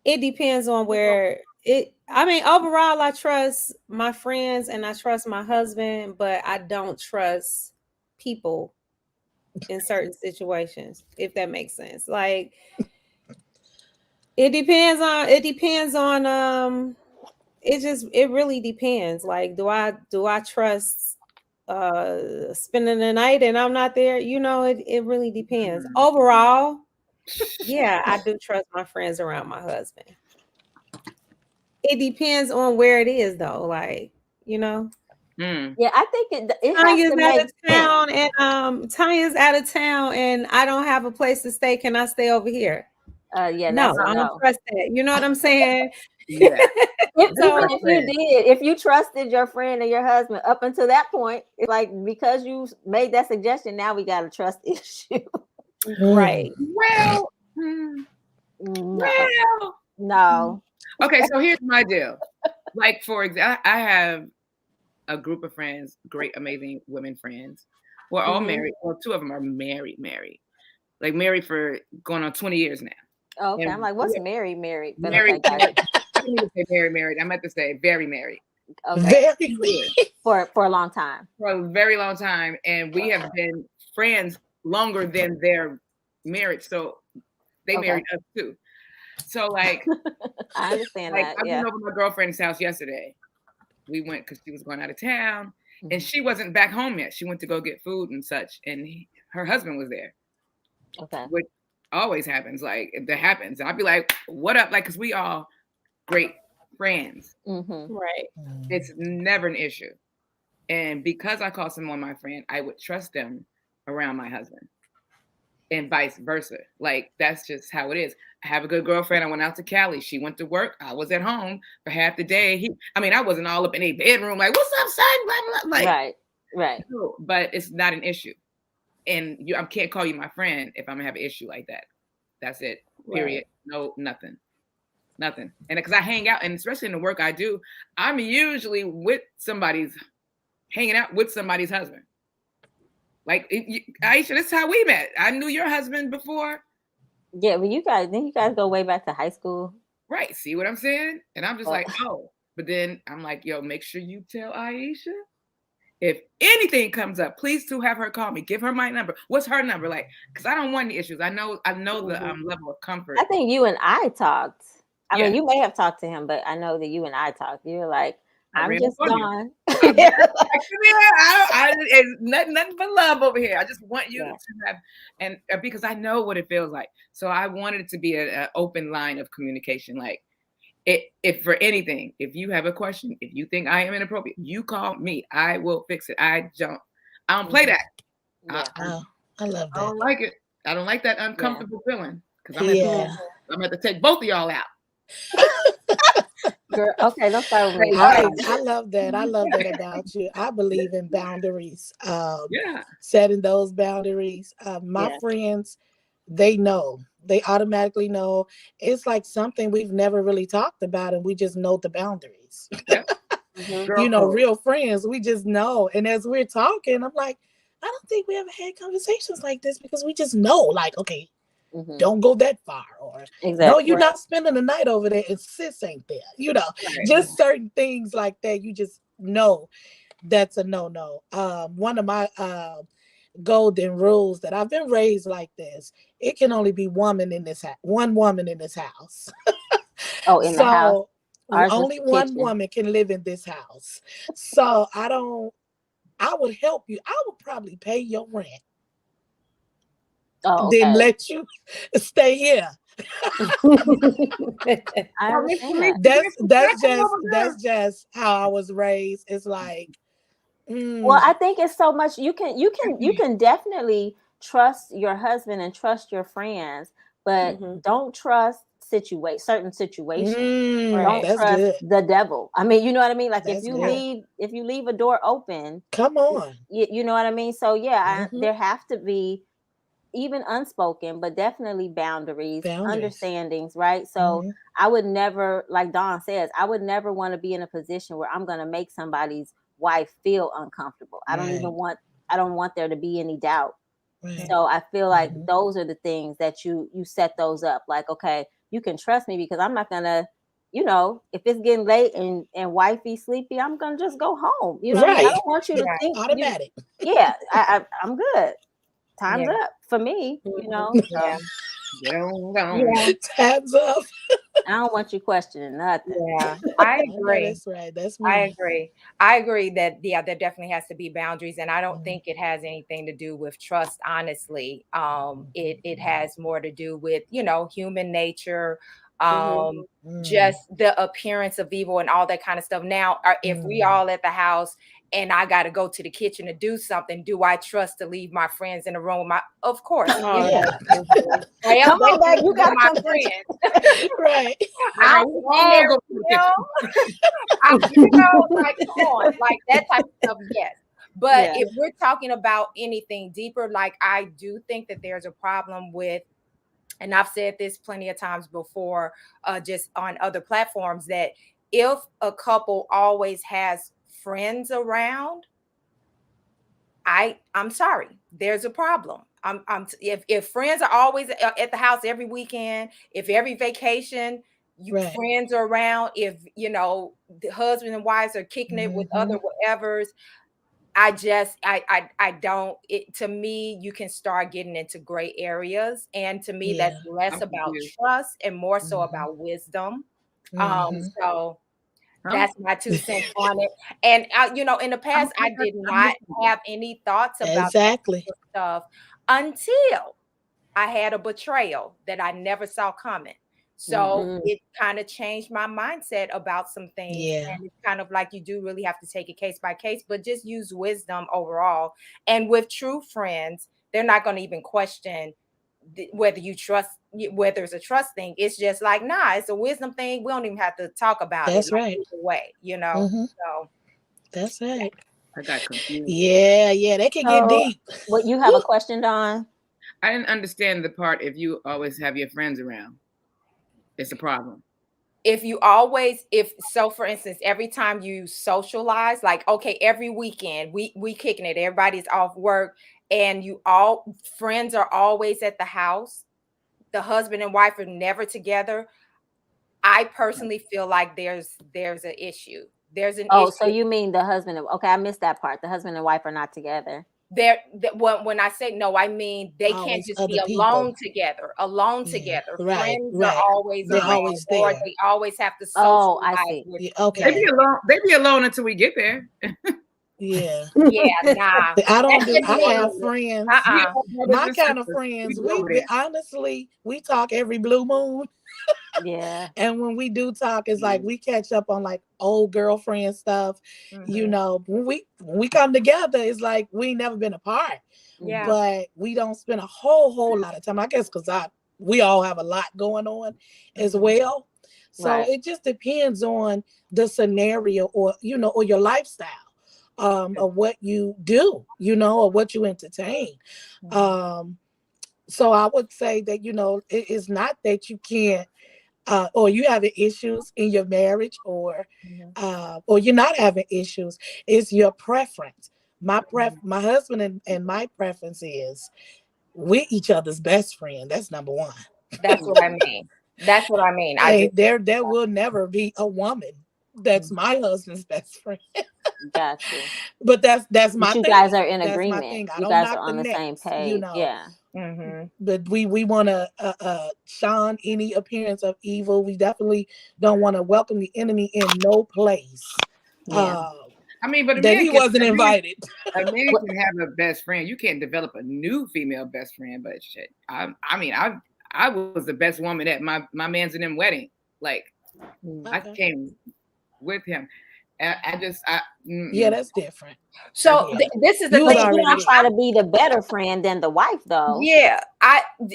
it depends on where it. I mean, overall, I trust my friends and I trust my husband, but I don't trust people in certain situations. If that makes sense, like it depends on. It really depends. Like, do I trust spending the night and I'm not there? You know, it really depends. Overall, yeah, I do trust my friends around my husband. It depends on where it is though, like, you know. Yeah, I think it Tanya's has to out make of town sense. And Tanya's out of town and I don't have a place to stay. Can I stay over here? Yeah, no, I don't trust that. You know what I'm saying? Yeah. If you trusted your friend or your husband up until that point, it's like because you made that suggestion, now we got a trust issue. Right. Well, no. Okay, so here's my deal. Like, for example, I have a group of friends, great, amazing women friends. We're all married. Well, two of them are married. Like married for going on 20 years now. Oh, okay, I'm like, what's married? But married. Okay, I didn't even say married. I meant to say very married. Okay. For a long time. For a very long time. And we have been friends longer than their marriage. So they married us too. So like I understand that. I went over to my girlfriend's house yesterday. We went because she was going out of town and she wasn't back home yet. She went to go get food and such. And her husband was there. Okay. Which always happens. Like that happens. I'd be like, what up? Like, because we all great friends. Right. It's never an issue. And because I call someone my friend, I would trust them around my husband. And vice versa. Like, that's just how it is. I have a good girlfriend. I went out to Cali. She went to work. I was at home for half the day. I wasn't all up in a bedroom like, what's up, son? Blah, blah. Like, right. No, but it's not an issue. And I can't call you my friend if I'm going to have an issue like that. That's it. Period. Right. No, nothing. And because I hang out, and especially in the work I do, I'm usually hanging out with somebody's husband. Like, Aisha, this is how we met. I knew your husband before. Yeah, but you guys go way back to high school. Right. See what I'm saying? And I'm just like, oh. But then I'm like, yo, make sure you tell Aisha. If anything comes up, please do have her call me. Give her my number. What's her number? Like, because I don't want any issues. I know the level of comfort. I think you and I talked. I mean, you may have talked to him, but I know that you and I talked. You're like, I'm just gone. It's nothing but love over here. I just want you to have, and because I know what it feels like. So I wanted it to be an open line of communication. Like, if for anything, if you have a question, if you think I am inappropriate, you call me. I will fix it. I don't play that. I love that. I don't like it. I don't like that uncomfortable feeling because I'm going to take both of y'all out. Girl, okay, don't start with me. I love that. I love that about you. I believe in boundaries. Setting those boundaries. My friends, they know. They automatically know. It's like something we've never really talked about, and we just know the boundaries. Real friends, we just know. And as we're talking, I'm like, I don't think we ever had conversations like this because we just know, like, okay, don't go that far, or no, you're not spending the night over there and sis ain't there. Just certain things like that. You just know that's a no. One of my golden rules that I've been raised like this: it can only be one woman in this house. The house. Only one woman can live in this house. So I would help you. I would probably pay your rent. Then let you stay here. That's just how I was raised. It's like, well, I think it's so much you can definitely trust your husband and trust your friends, but don't trust certain situations. Right. Don't trust good. the devil. I mean, you know what I mean? Like That's if you good. leave a door open, come on. you know what I mean? So yeah, there have to be even unspoken, but definitely boundaries, understandings, right? So I would never, like Dawn says, I would never want to be in a position where I'm going to make somebody's wife feel uncomfortable. I don't want there to be any doubt. Right. So I feel like those are the things that you set those up. Like, okay, you can trust me because I'm not gonna, if it's getting late and wifey sleepy, I'm gonna just go home. You know what I mean? I don't want you to think automatic. I'm good. Time's up for me, Yeah. Time's up. I don't want you questioning nothing. Yeah, I agree. That's right. That's me. I agree that there definitely has to be boundaries, and I don't think it has anything to do with trust. Honestly, it has more to do with human nature, just the appearance of evil and all that kind of stuff. Now, if we all at the house and I got to go to the kitchen to do something, do I trust to leave my friends in the room? Of course. Come on, baby, you got my friends. Right. I all go to the like come on, like that type of stuff. Yes. But if we're talking about anything deeper, like I do think that there's a problem with, and I've said this plenty of times before, just on other platforms, that if a couple always has friends around, I'm sorry, there's a problem. If friends are always at the house every weekend, if every vacation friends are around, if the husband and wives are kicking it with other whatevers, I don't, to me, you can start getting into gray areas. And to me, that's less about trust and more so about wisdom. So that's my 2 cents on it. And in the past, I did not have any thoughts about that stuff until I had a betrayal that I never saw coming. So it kind of changed my mindset about some things. And it's kind of like you do really have to take it case by case, but just use wisdom overall. And with true friends, they're not going to even question whether you trust, whether it's a trust thing. It's just like, nah, it's a wisdom thing. We don't even have to talk about it. Like, right. either way, So that's right. I got confused. Yeah, they can get deep. What, you have a question, Dawn? I didn't understand the part. If you always have your friends around, it's a problem. So for instance, every time you socialize, like, okay, every weekend we kicking it, everybody's off work, and friends are always at the house, the husband and wife are never together, I personally feel like there's an issue. There's an issue. So you mean the husband okay, I missed that part. The husband and wife are not together. When I say no, I mean they can't just be alone together. Right, Friends are always they're around, always there. or they always have to socialize. I see. Okay. They be alone until we get there. Yeah, nah. I have friends. My kind of friends. We talk every blue moon. Yeah. And when we do talk, it's like we catch up on like old girlfriend stuff. When we come together, it's like we ain't never been apart. Yeah. But we don't spend a whole lot of time, I guess, because we all have a lot going on as well. So it just depends on the scenario or your lifestyle. Of what you do, or what you entertain. So I would say that, it is not that you can't, or you having issues in your marriage, or you're not having issues. It's your preference. My husband and my preference is we're each other's best friend. That's number one. That's what I mean. There will never be a woman that's my husband's best friend. Gotcha. But that's my thing. You guys are in agreement. You guys are on the same page. Yeah. But we want to shun any appearance of evil. We definitely don't want to welcome the enemy in no place. Yeah. I mean, but that he wasn't invited. A man can have a best friend. You can't develop a new female best friend, but shit. I was the best woman at my man's and them wedding. Like, I came with him. Yeah, that's different. So this is the but thing. you don't try to be the better friend than the wife, though. Yeah,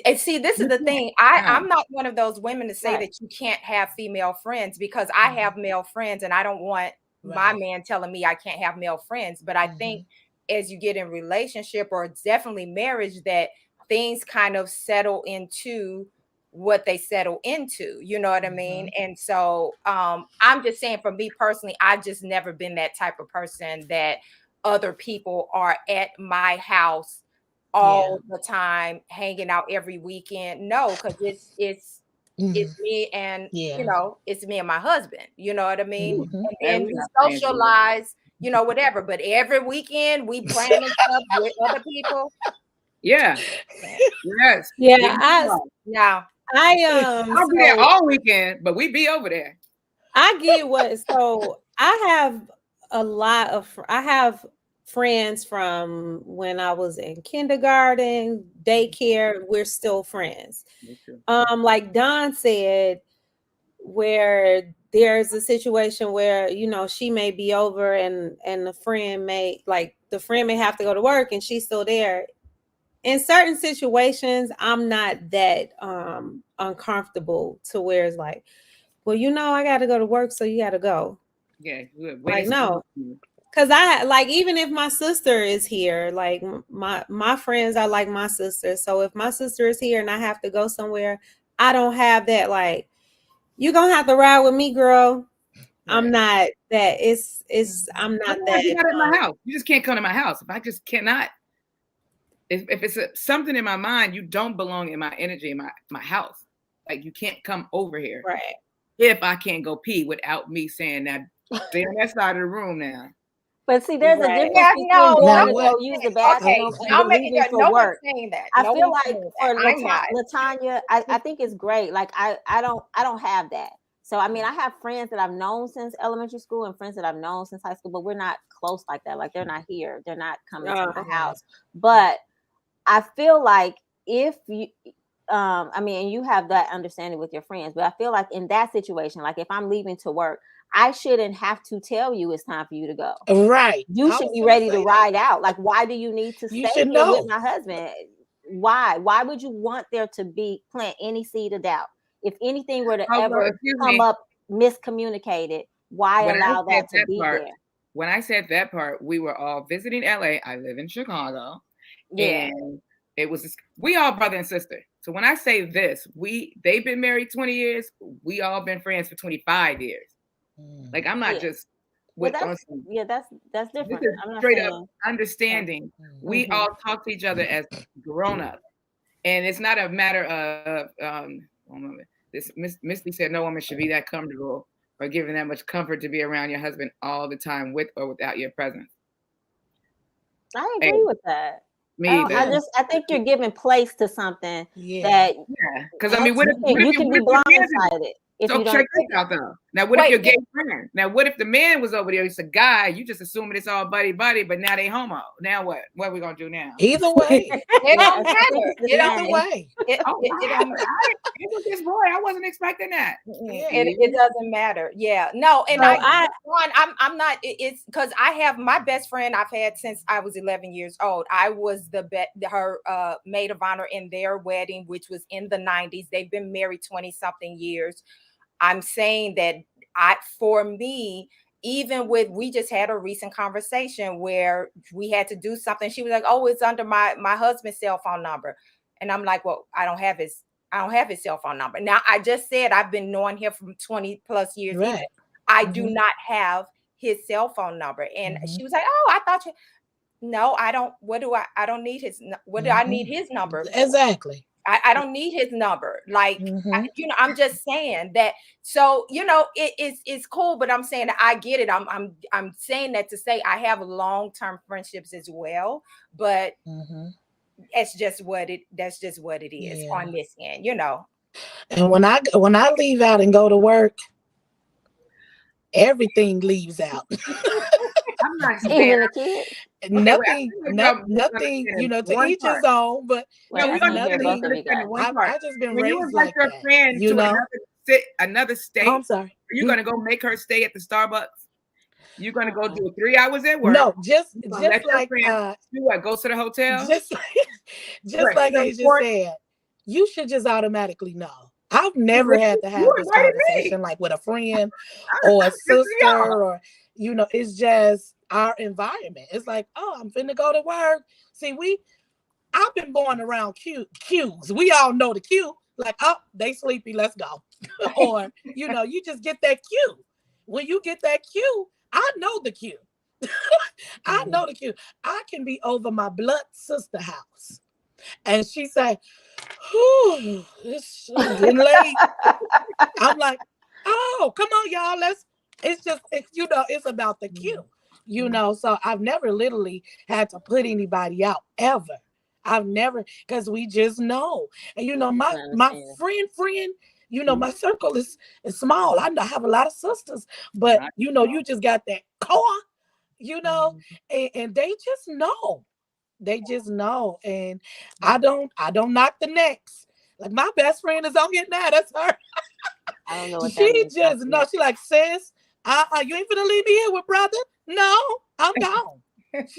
and see, this is the thing. I'm not one of those women to say that you can't have female friends, because I have male friends, and I don't want my man telling me I can't have male friends. But I think as you get in relationship, or definitely marriage, that things kind of settle into what they settle into, you know what I mean? And so I'm just saying, for me personally, I've just never been that type of person that other people are at my house all the time, hanging out every weekend. No, because it's me and you know, it's me and my husband, you know what I mean? And then we socialize, you know, whatever. But every weekend we planning stuff with other people. Yeah. Yes. Yeah. I'll be there all weekend, but we be over there. I get what. So I have friends from when I was in kindergarten, daycare. We're still friends. Like Don said, where there's a situation where, you know, she may be over and the friend may have to go to work and she's still there. In certain situations, I'm not that uncomfortable to where it's like, well, you know, I got to go to work, so you got to go. Yeah, like no, because I like, even if my sister is here, like my friends are like my sister. So if my sister is here and I have to go somewhere, I don't have that like, you're gonna have to ride with me, girl. Right. I'm not that. I'm not that. You're not at my house. You just can't come to my house. If I just cannot. If it's something in my mind, you don't belong in my energy, in my house. Like, you can't come over here. Right. If I can't go pee without me saying that, stay on that side of the room now. But see, there's a difference between going to go use the bathroom and leaving for work. I feel like for Latanya, I think it's great. Like I don't have that. So I mean, I have friends that I've known since elementary school and friends that I've known since high school, but we're not close like that. Like, they're not here. They're not coming to my house. But I feel like if you I mean, and you have that understanding with your friends, but I feel like in that situation, like if I'm leaving to work, I shouldn't have to tell you it's time for you to go. Right. You should be ready to ride out. Like, why do you need to stay here with my husband? Why? Why would you want there to be plant any seed of doubt? If anything were to ever come up miscommunicated, why allow that to be there? When I said that part, we were all visiting LA. I live in Chicago. Yeah. And it was, we all brother and sister. So when I say this, they've been married 20 years. We all been friends for 25 years. Like, I'm not just with that's different. I'm not straight up understanding. We all talk to each other as grown-ups. And it's not a matter of this Misty said no woman should be that comfortable or given that much comfort to be around your husband all the time with or without your presence. I agree with that. I think you're giving place to something that because I mean, what if you can be blindsided? So check this out though. Now, what if your gay friend? Now, what if the man was over there? It's a guy. You just assuming it's all buddy, but now they homo. Now what? What are we gonna do now? Either way, it don't matter. Either way, it don't matter. This boy, I wasn't expecting that. It doesn't matter. Yeah, no, and I'm not. It's because I have my best friend I've had since I was 11 years old. I was her maid of honor in their wedding, which was in the 90s. They've been married 20 something years. I'm saying that for me, even we just had a recent conversation where we had to do something. She was like, "Oh, it's under my husband's cell phone number," and I'm like, "Well, I don't have his cell phone number." Now, I just said I've been knowing him for 20 plus years. Right. I do not have his cell phone number, and she was like, "Oh, I thought you." No, I don't. I don't need his. What do I need his number? Exactly. I don't need his number. Like, I'm just saying that. So, it's cool, but I'm saying that I get it. I'm saying that to say I have long-term friendships as well, but that's just what it is on this end, And when I leave out and go to work, everything leaves out. I'm not even a kid. Nothing, to each his own, but I just been when raised you invite like your that, friend to another state, I'm sorry. are you gonna go make her stay at the Starbucks? You're gonna go do 3 hours at work. No, just like do what? Go to the hotel. Just like Asia said, you should just automatically know. I've never had to have this conversation like with a friend or a sister, or it's just our environment. It's like, oh, I'm finna go to work. See, I've been born around cues. We all know the cue. Like, oh, they sleepy, let's go. Or, you just get that cue. When you get that cue, I know the cue. I know the cue. I can be over my blood sister house. And she say, it's getting late. I'm like, oh, come on, y'all. It's about the cue. So I've never literally had to put anybody out ever. I've never, because we just know. And my friend, my circle is small. I have a lot of sisters, but you just got that core, and they just know. They just know. And I don't knock the necks. Like, my best friend is on here now. That's her. I don't know what she just know. She like, sis, you ain't finna leave me here with brother. No, I'm gone. Because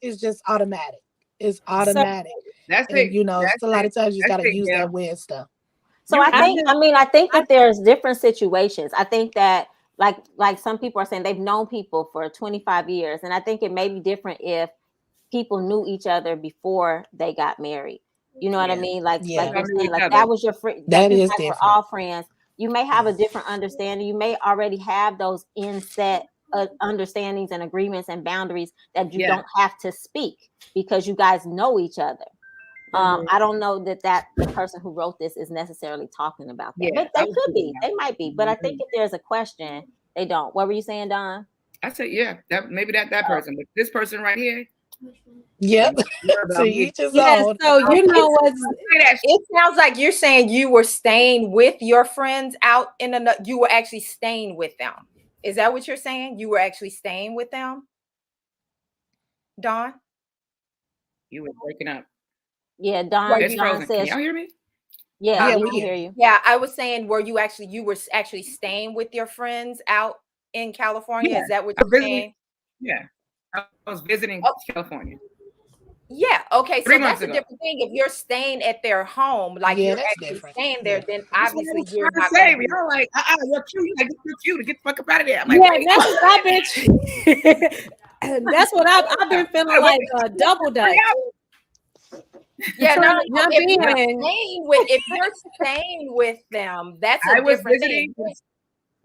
it's just automatic. It's automatic. That's and, it. It's a lot of times you just gotta use that weird stuff. So I think that there's different situations. I think that like some people are saying they've known people for 25 years. And I think it may be different if people knew each other before they got married. You know what I mean? Like you're saying, like that was your friend. That is different. We're all friends. You may have a different understanding. You may already have those inset understandings and agreements and boundaries that you don't have to speak because you guys know each other. I don't know that the person who wrote this is necessarily talking about that. But they could be. They might be. But I think if there's a question, they don't. What were you saying, Don? I said, maybe that person. But this person right here. Yep. So it sounds like you're saying you were staying with your friends out you were actually staying with them. Is that what you're saying? You were actually staying with them? Dawn? You were breaking up. Yeah, Don says, can y'all hear me? Yeah, we can hear you. Yeah, I was saying, you were actually staying with your friends out in California? Yeah. Is that what you're saying? Yeah, I was visiting California. Yeah, okay, so 3 months that's a ago. different thing. If you're staying at their home, like you're actually staying there, then obviously you're not saying. You're like, you're cute. Like, you're cute to get the fuck up out of there. I'm like, that's what I've been. That's what I've been feeling like double dutch. Yeah, if you're staying with them, that's a different thing.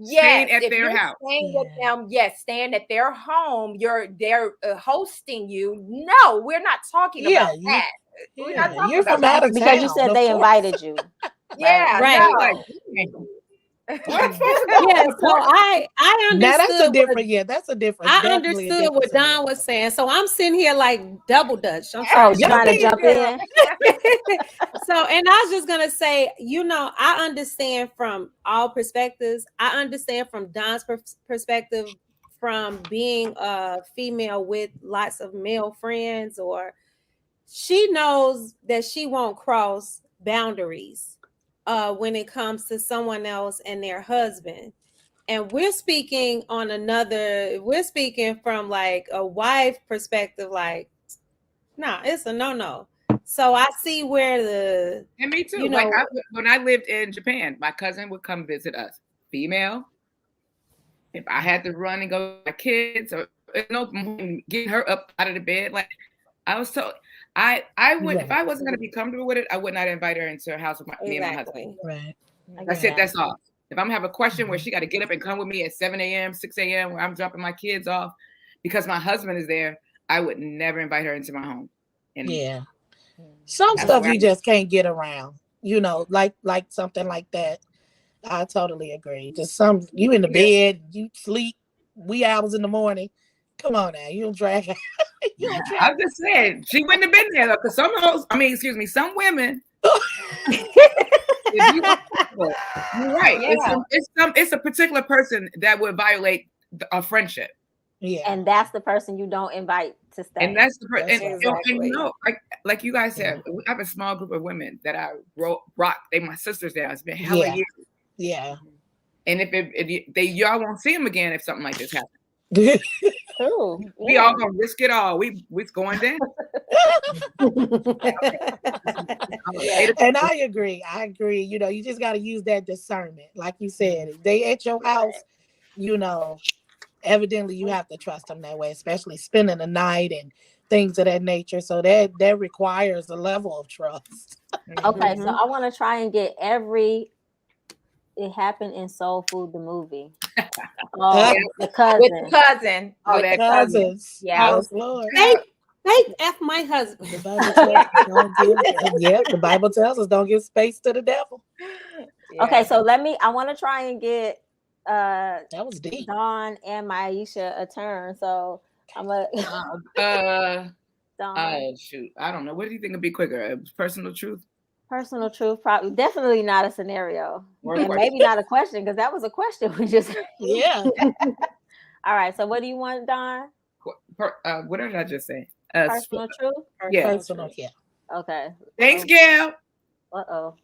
Staying at their house. Staying with them, staying at their home. They're hosting you. No, we're not talking about that. We're not talking you're from out of town, because you said they invited you. Right. No. So I understood. Now that's a different. I understood what Don was saying. So I'm sitting here like double dutch. I'm trying to jump in. So, and I was just gonna say, I understand from all perspectives. I understand from Don's perspective, from being a female with lots of male friends, or she knows that she won't cross boundaries when it comes to someone else and their husband. And we're speaking from like a wife perspective, like, nah, it's a no. So I see where and me too. When I lived in Japan, my cousin would come visit us, female. If I had to run and go with my kids, or getting her up out of the bed, like I was told, I would, if I wasn't going to be comfortable with it, I would not invite her into her house with me and my husband. Right. That's it. That's all. If I'm gonna have a question where she got to get up and come with me at 7 a.m., 6 a.m., where I'm dropping my kids off because my husband is there, I would never invite her into my home. And some stuff you just can't get around, like something like that. I totally agree. Just you in the bed, you sleep wee hours in the morning. Come on now, you don't drag. I'm just saying, she wouldn't have been there because some women. You're right. Yeah. It's a particular person that would violate a friendship. Yeah, and that's the person you don't invite to stay. And that's the person. Exactly. Like you guys said, we have a small group of women that I rock. They my sisters there. It's been hella years. Yeah. And y'all won't see him again if something like this happens. Ooh, We all gonna risk it all. We's going down. And I agree. You know, you just got to use that discernment. Like you said, if they at your house, you know, evidently you have to trust them that way, especially spending the night and things of that nature. So that requires a level of trust. Okay, so I want to try and get It Happened in Soul Food, the movie. Oh, the cousin. With the cousin. Oh, with that cousins. Yeah. Yes, Lord. They F my husband. The Bible tells us the Bible tells us don't give space to the devil. Yeah. Okay, so I want to try and get that was deep. Dawn and Maisha a turn. So I'm gonna Dawn. Oh shoot, I don't know. What do you think would be quicker? Personal truth? Personal truth, probably definitely not a scenario. And maybe not a question, because that was a question we just Yeah. All right. So what do you want, Dawn? What did I just say? Personal truth? Yeah. Personal, yeah. Okay. Thanks, Gail. Uh-oh.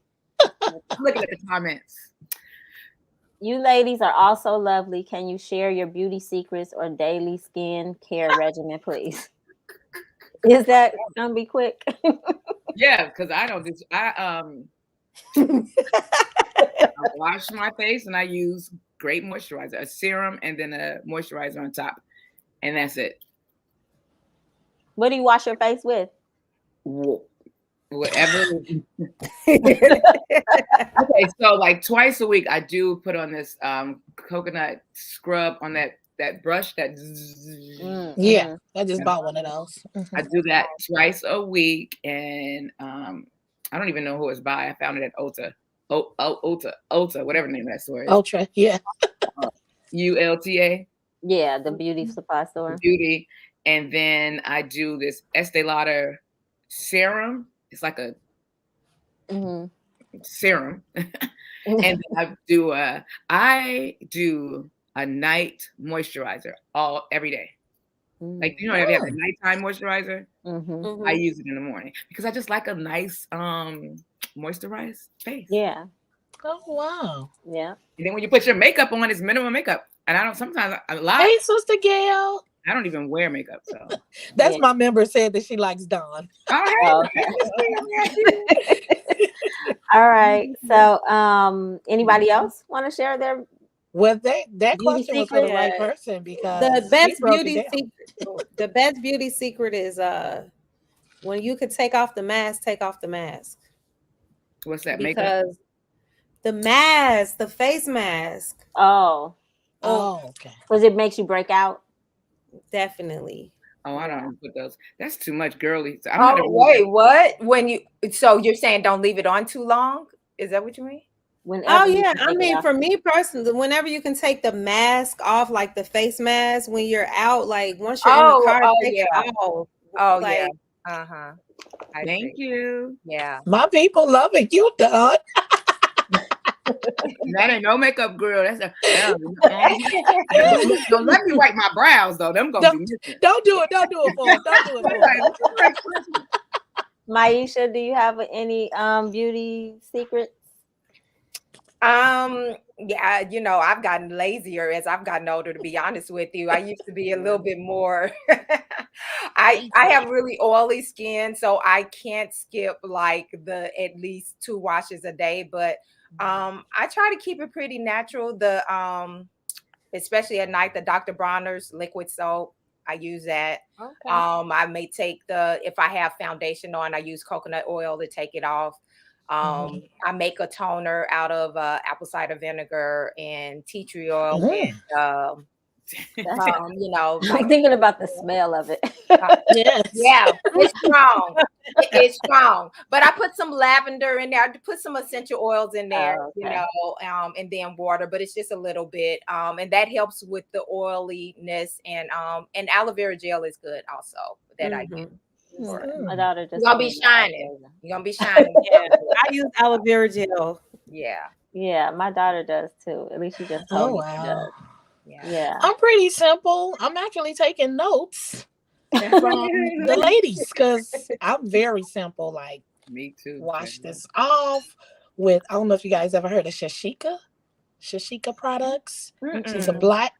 I'm looking at the comments. You ladies are also lovely. Can you share your beauty secrets or daily skin care regimen, please? Is that gonna be quick? Yeah, because I wash my face and I use great moisturizer, a serum and then a moisturizer on top, and that's it. What do you wash your face with? Whatever. Okay, so like twice a week I do put on this coconut scrub on that brush that yeah, I just bought one of those. I do that twice a week, and I don't even know who it's by. I found it at Ulta, whatever the name of that store is. Ultra, yeah. ULTA. Yeah, the beauty supply store. Beauty. And then I do this Estee Lauder serum. It's like a serum. And then I do a night moisturizer every day. Like, you know, if you have a nighttime moisturizer, I use it in the morning because I just like a nice moisturized face. Yeah. Oh wow. Yeah. And then when you put your makeup on, it's minimum makeup. And I don't sometimes a lot. Hey, Sister Gail. I don't even wear makeup, so that's my member said that she likes Dawn. Oh, okay. All right. So anybody else want to share their that question was for the right person, because the best beauty secret is when you could take off the mask, take off the mask. What's that? Because makeup? The mask, the face mask. Oh, okay. Because it makes you break out. Definitely. Oh, I don't put those. That's too much girly. So wait, what? So you're saying don't leave it on too long? Is that what you mean? I mean, for me personally, whenever you can take the mask off, like the face mask, when you're out, like once you're in the car, take it off. Oh, like, yeah. Thank you. Yeah. My people love it. You done. That ain't no makeup, girl. That's don't let me wipe my brows though. Them gonna be missing. Don't do it. Don't do it for them. Don't do it for them. Maisha, do you have any beauty secrets? Yeah, you know, I've gotten lazier as I've gotten older, to be honest with you. I used to be a little bit more I have really oily skin, so I can't skip like at least 2 washes a day, but I try to keep it pretty natural. Especially at night, the Dr. Bronner's liquid soap, I use that. Okay. I may take if I have foundation on, I use coconut oil to take it off. I make a toner out of apple cider vinegar and tea tree oil with you know, I'm thinking about the smell of it. Yes. Yeah, it's strong. It's strong. But I put some lavender in there. I put some essential oils in there, you know, and then water, but it's just a little bit. And that helps with the oiliness, and aloe vera gel is good also that I use. My daughter just You're gonna be shining. You're gonna be shining. Yeah. I use aloe vera gel. Yeah. Yeah, my daughter does too. At least she just told me she does. Yeah. I'm pretty simple. I'm actually taking notes from the ladies because I'm very simple. Like, me too. Wash this off with, I don't know if you guys ever heard of Shashika. Shashika products. Mm-mm.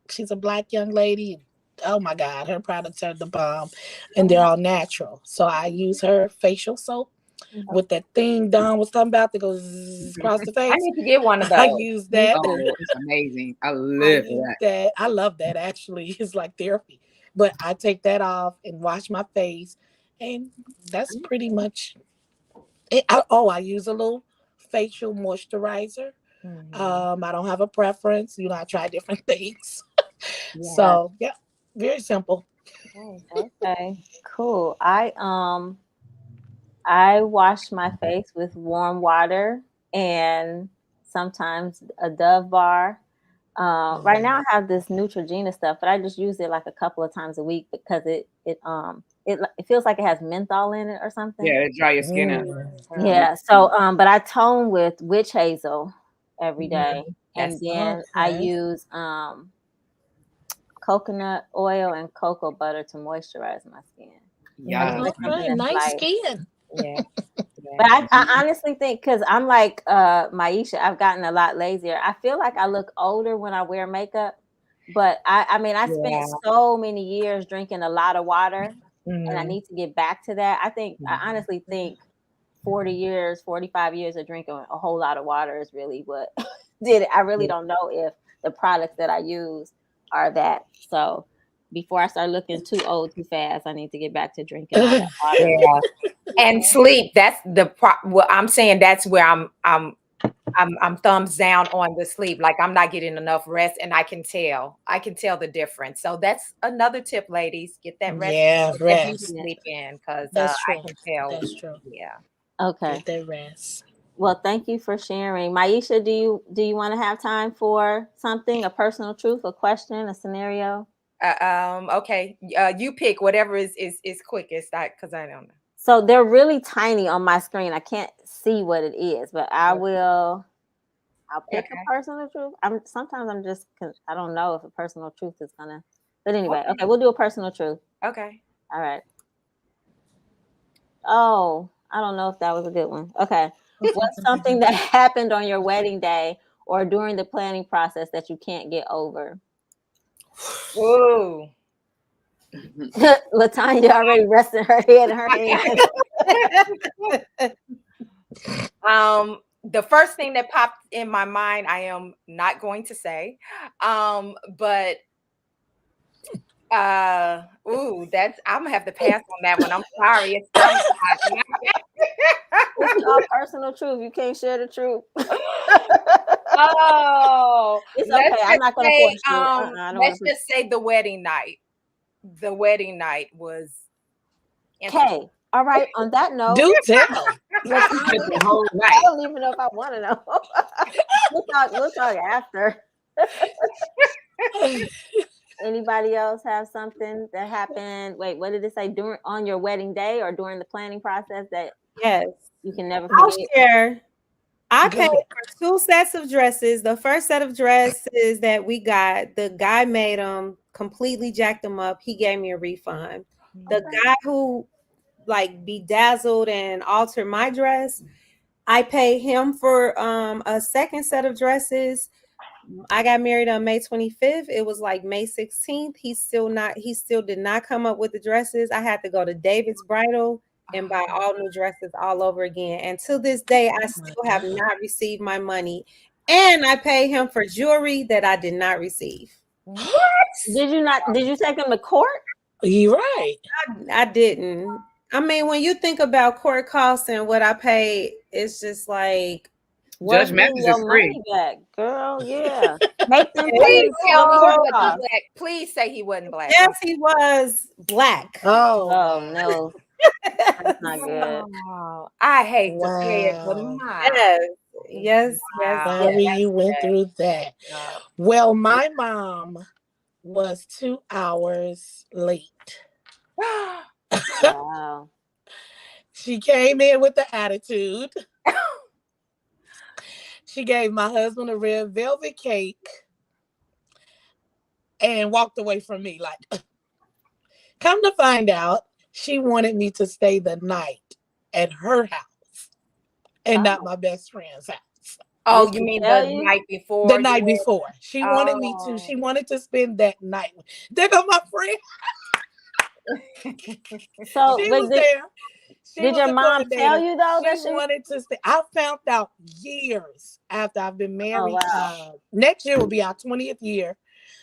She's a black young lady. Oh my God, her products are the bomb, and they're all natural. So I use her facial soap with that thing Don was talking about that goes across the face. I need to get one of those. I use that. Oh, it's amazing. I live for that. I love that actually. It's like therapy. But I take that off and wash my face, and that's pretty much it. I use a little facial moisturizer. I don't have a preference. You know, I try different things. Yeah. So yeah, very simple. Okay, cool. I wash my face with warm water and sometimes a Dove bar. Right now I have this Neutrogena stuff, but I just use it like a couple of times a week because it feels like it has menthol in it or something. Yeah, it dry your skin out. Yeah. So but I tone with witch hazel every day, and then I use coconut oil and cocoa butter to moisturize my skin. Yeah. Nice skin. Yeah. But I honestly think, because I'm like Maisha, I've gotten a lot lazier. I feel like I look older when I wear makeup, but I mean, I spent so many years drinking a lot of water, and I need to get back to that. I honestly think 40 years, 45 years of drinking a whole lot of water is really what did it. I really don't know if the products that I use are that. So before I start looking too old too fast, I need to get back to drinking all that water. Yeah. And sleep. That's well, I'm saying that's where I'm thumbs down on the sleep. Like I'm not getting enough rest, and I can tell the difference. So that's another tip, ladies. Get that rest. Yeah, rest. Sleep in, because That's true. I can tell. That's true. Yeah. Okay. Get that rest. Well, thank you for sharing. Maisha, do you want to have time for something, a personal truth, a question, a scenario? Okay. You pick whatever is quickest. Because I don't know. So they're really tiny on my screen. I can't see what it is, but I'll pick a personal truth. Sometimes I don't know if a personal truth is gonna. But anyway, okay, we'll do a personal truth. Okay. All right. Oh, I don't know if that was a good one. Okay. What's something that happened on your wedding day or during the planning process that you can't get over? Ooh. Latanya already resting her head in her hand. The first thing that popped in my mind, I am not going to say, but that's I'm gonna have to pass on that one. I'm sorry. It's all personal truth. You can't share the truth. Oh, it's okay. I'm not gonna force you. Let's just say the wedding night. The wedding night was okay. All right. On that note, do tell. The whole night. I don't even know if I want to know. We'll talk after. Anybody else have something that happened? Wait, what did it say? On your wedding day or during the planning process that you can never forget? I'll share. I paid for 2 sets of dresses. The first set of dresses that we got, the guy made them, completely jacked them up. He gave me a refund. The guy who like bedazzled and altered my dress, I paid him for a second set of dresses. I got married on May 25th. It was like May 16th. He still did not come up with the dresses. I had to go to David's Bridal and buy all new dresses all over again. And to this day, I still have not received my money. And I paid him for jewelry that I did not receive. What? Did you take him to court? You're right. I didn't. I mean, when you think about court costs and what I paid, it's just like, Judge Mathis is free. Back, girl, yeah. Make them please say he wasn't black. Yes, he was black. Oh no. That's not good. Oh, I hate to say it, but yes. Sorry you went through that. Well, my mom was 2 hours late. Wow. She came in with the attitude. She gave my husband a red velvet cake and walked away from me. Like, come to find out, she wanted me to stay the night at her house and not my best friend's house. Oh, Did you she mean tell the you? night before? The night before. She wanted me to. Oh. She wanted to spend that night. There go my friend. So, She but was there. She did was your the mom tell coordinator. you though She that she? wanted to stay. I found out years after I've been Oh married. wow. Next year will be our 20th year.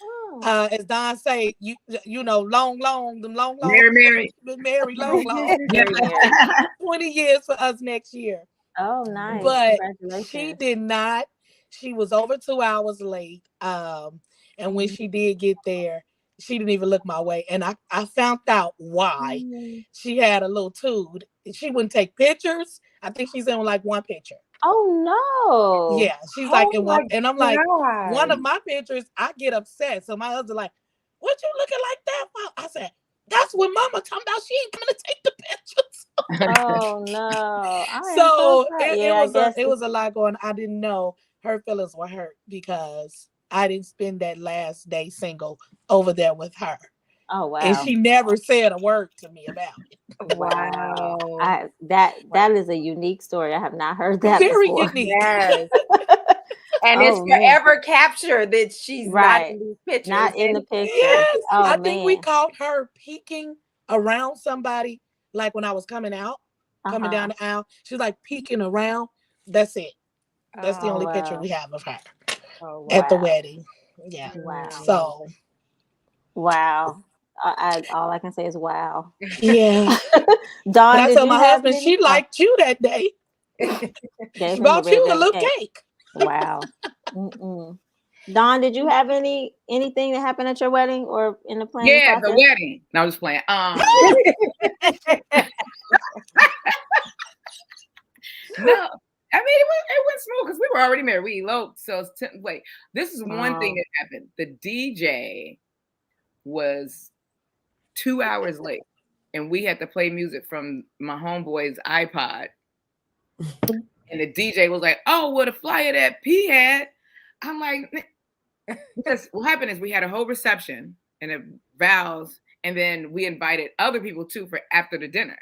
Oh. As Don say, you know, long, Mary. been married long. Very married. 20 years for us next year. Oh, nice. But she Congratulations. did not. She was over 2 hours late. And when she did get there, she didn't even look my way. And I found out why. She had a little tube. She wouldn't take pictures. I think she's in like one picture. Oh no. Yeah, she's like in one, my and I'm like, God. one of my pictures, I get upset. So my husband like, what you looking like that for? I said, that's what Mama talking about. She ain't gonna take the pictures. Oh no. I am so So sorry. it Yeah, I guess it was a lot going. I didn't know her feelings were hurt because I didn't spend that last day single over there with her. oh wow. And she never said a word to me about it. Wow. That is a unique story. I have not heard that Very before. unique. Yes. And it's Oh, man. forever captured that she's not Right. in these pictures. Not in the And picture. Yes, Oh I man. think we caught her peeking around somebody, like when I was coming out, coming down the aisle. She was like peeking around. That's it. That's the only picture we have of her at the wedding. Yeah. Wow. So. Wow. All I can say is wow. Yeah. Dawn, but I did told you my have husband any? she liked you that day. Gave She him bought red you a velvet little cake. Wow. Dawn, did you have anything that happened at your wedding or in the planning Yeah, process? the wedding. No, I was just playing. No, I mean it went smooth because we were already married. We eloped. So wait, this is one thing that happened. The DJ was 2 hours late, and we had to play music from my homeboy's iPod. And the DJ was like, "Oh, well, the flyer that P had." I'm like, because what happened is we had a whole reception and a vows, and then we invited other people too for after the dinner.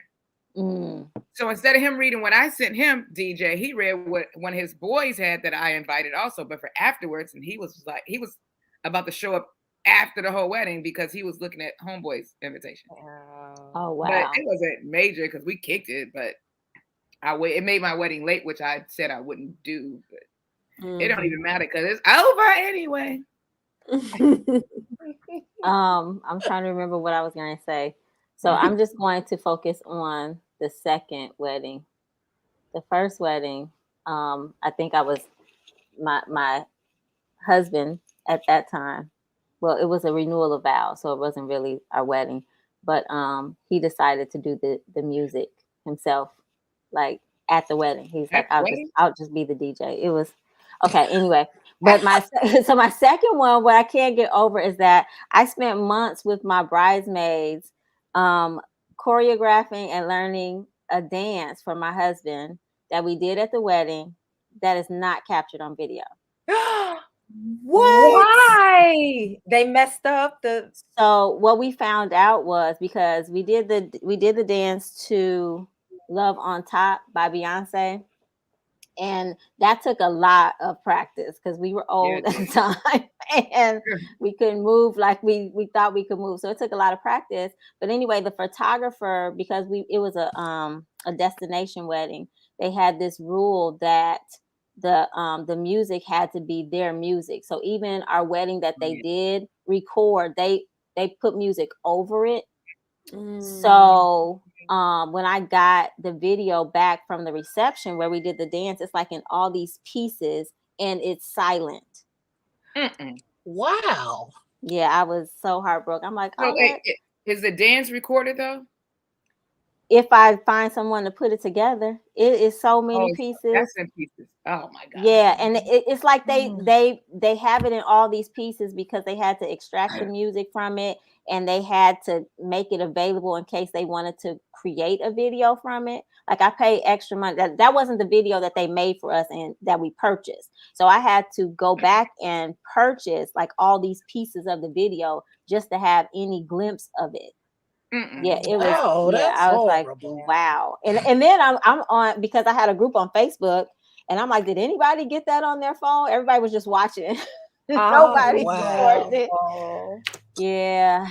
So instead of him reading what I sent him, DJ, he read what one of his boys had that I invited also, but for afterwards. And he was about to show up after the whole wedding because he was looking at homeboy's invitation. Oh wow! But it wasn't major because we kicked it, but it made my wedding late, which I said I wouldn't do. But it don't even matter because it's over anyway. I'm trying to remember what I was going to say. So I'm just going to focus on the second wedding. The first wedding, I think I was my husband at that time. Well, it was a renewal of vows, so it wasn't really our wedding. But he decided to do the music himself, like at the wedding. He's like, I'll just be the DJ. It was okay. Anyway, but my second one, what I can't get over is that I spent months with my bridesmaids, choreographing and learning a dance for my husband that we did at the wedding that is not captured on video. What? Why? They messed up the. So what we found out was because we did the dance to Love on Top by Beyonce, and that took a lot of practice because we were old at the time and we couldn't move like we thought we could move. So it took a lot of practice. But anyway, the photographer, because it was a destination wedding, they had this rule that the music had to be their music. So even our wedding that they did record, they put music over it. So when I got the video back from the reception where we did the dance, it's like in all these pieces and it's silent. Wow. Yeah, I was so heartbroken. I'm like, so wait, is the dance recorded though? If I find someone to put it together, it is so many pieces. That's in pieces. Oh my God. Yeah, and it's like they have it in all these pieces because they had to extract the music from it and they had to make it available in case they wanted to create a video from it. Like I paid extra money. That wasn't the video that they made for us and that we purchased. So I had to go back and purchase like all these pieces of the video just to have any glimpse of it. Yeah, it was. Wow, yeah, that's I was horrible. like, wow. And then I'm on because I had a group on Facebook, And I'm like, did anybody get that on their phone? Everybody was just watching. Oh, Nobody wow. recorded it. Yeah.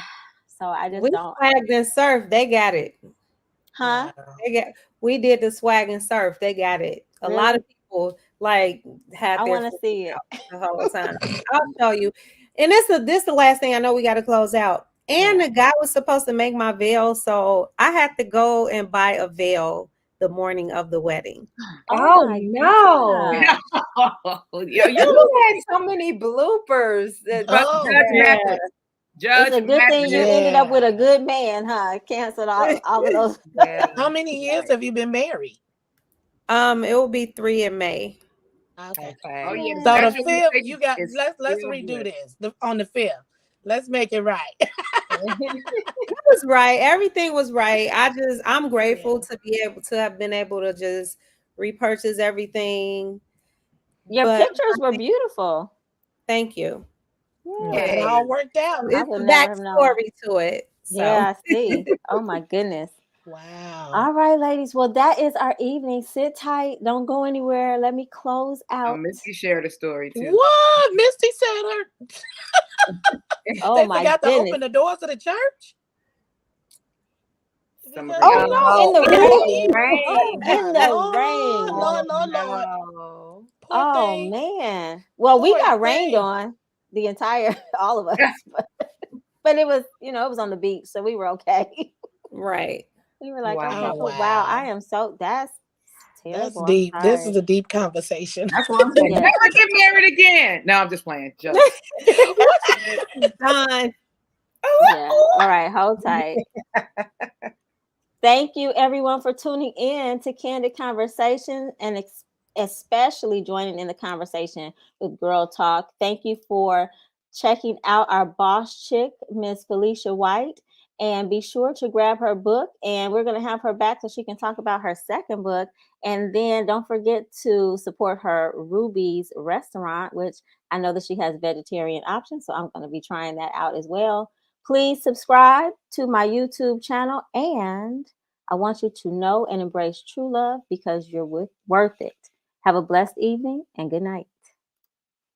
So I just we don't. swagged and surf. They got it. Huh? Wow. We did the swag and surf. They got it. A lot of people like had I their want to see it the whole time. I'll show you. And this the last thing I know we got to close out. And the guy was supposed to make my veil, so I had to go and buy a veil the morning of the wedding. Oh my no! God. Yo, You had so many bloopers. but Oh, Judge yeah. Mathis. Judge It's a good thing you ended up with a good man, huh? Canceled all of those. Yeah. How many years have you been married? It will be 3 in May. Okay. Oh yeah. So the special fifth, thing you got. is Let's real redo good. this on the 5th. Let's make it right. It was right. Everything was right. I'm grateful to be able to have been able to just repurchase everything. Your But pictures were beautiful. thank you. Yeah, it all worked out. I It's would a never have known. backstory to it. So. Yeah, I see. Oh my goodness. Wow. All right, ladies. Well, that is our evening. Sit tight. Don't go anywhere. Let me close out. Misty shared a story too. What? Misty said her. Oh They my forgot to goodness. open the doors of the church. Some of Because- the Oh no, in the rain. Rain. In the Lord, rain. Lord. No. Poor Oh thing. man. Well, we Poor got rained thing. on, the entire all of us. But it was, it was on the beach, so we were okay. Right. We were like, Wow. okay, Oh, cool. Wow, I wow. am so that's That's terrible. deep. I'm This sorry. is a deep conversation. That's what I'm saying. Yes. Never get married again. No, I'm just playing. Joke. Done. Yeah. All right, hold tight. Thank you, everyone, for tuning in to Candid Conversation and especially joining in the conversation with Girl Talk. Thank you for checking out our boss chick, Miss Felicia White. And be sure to grab her book. And we're going to have her back so she can talk about her second book. And then don't forget to support her Ruby's restaurant, which I know that she has vegetarian options. So I'm going to be trying that out as well. Please subscribe to my YouTube channel, and I want you to know and embrace true love because you're worth it. Have a blessed evening and good night.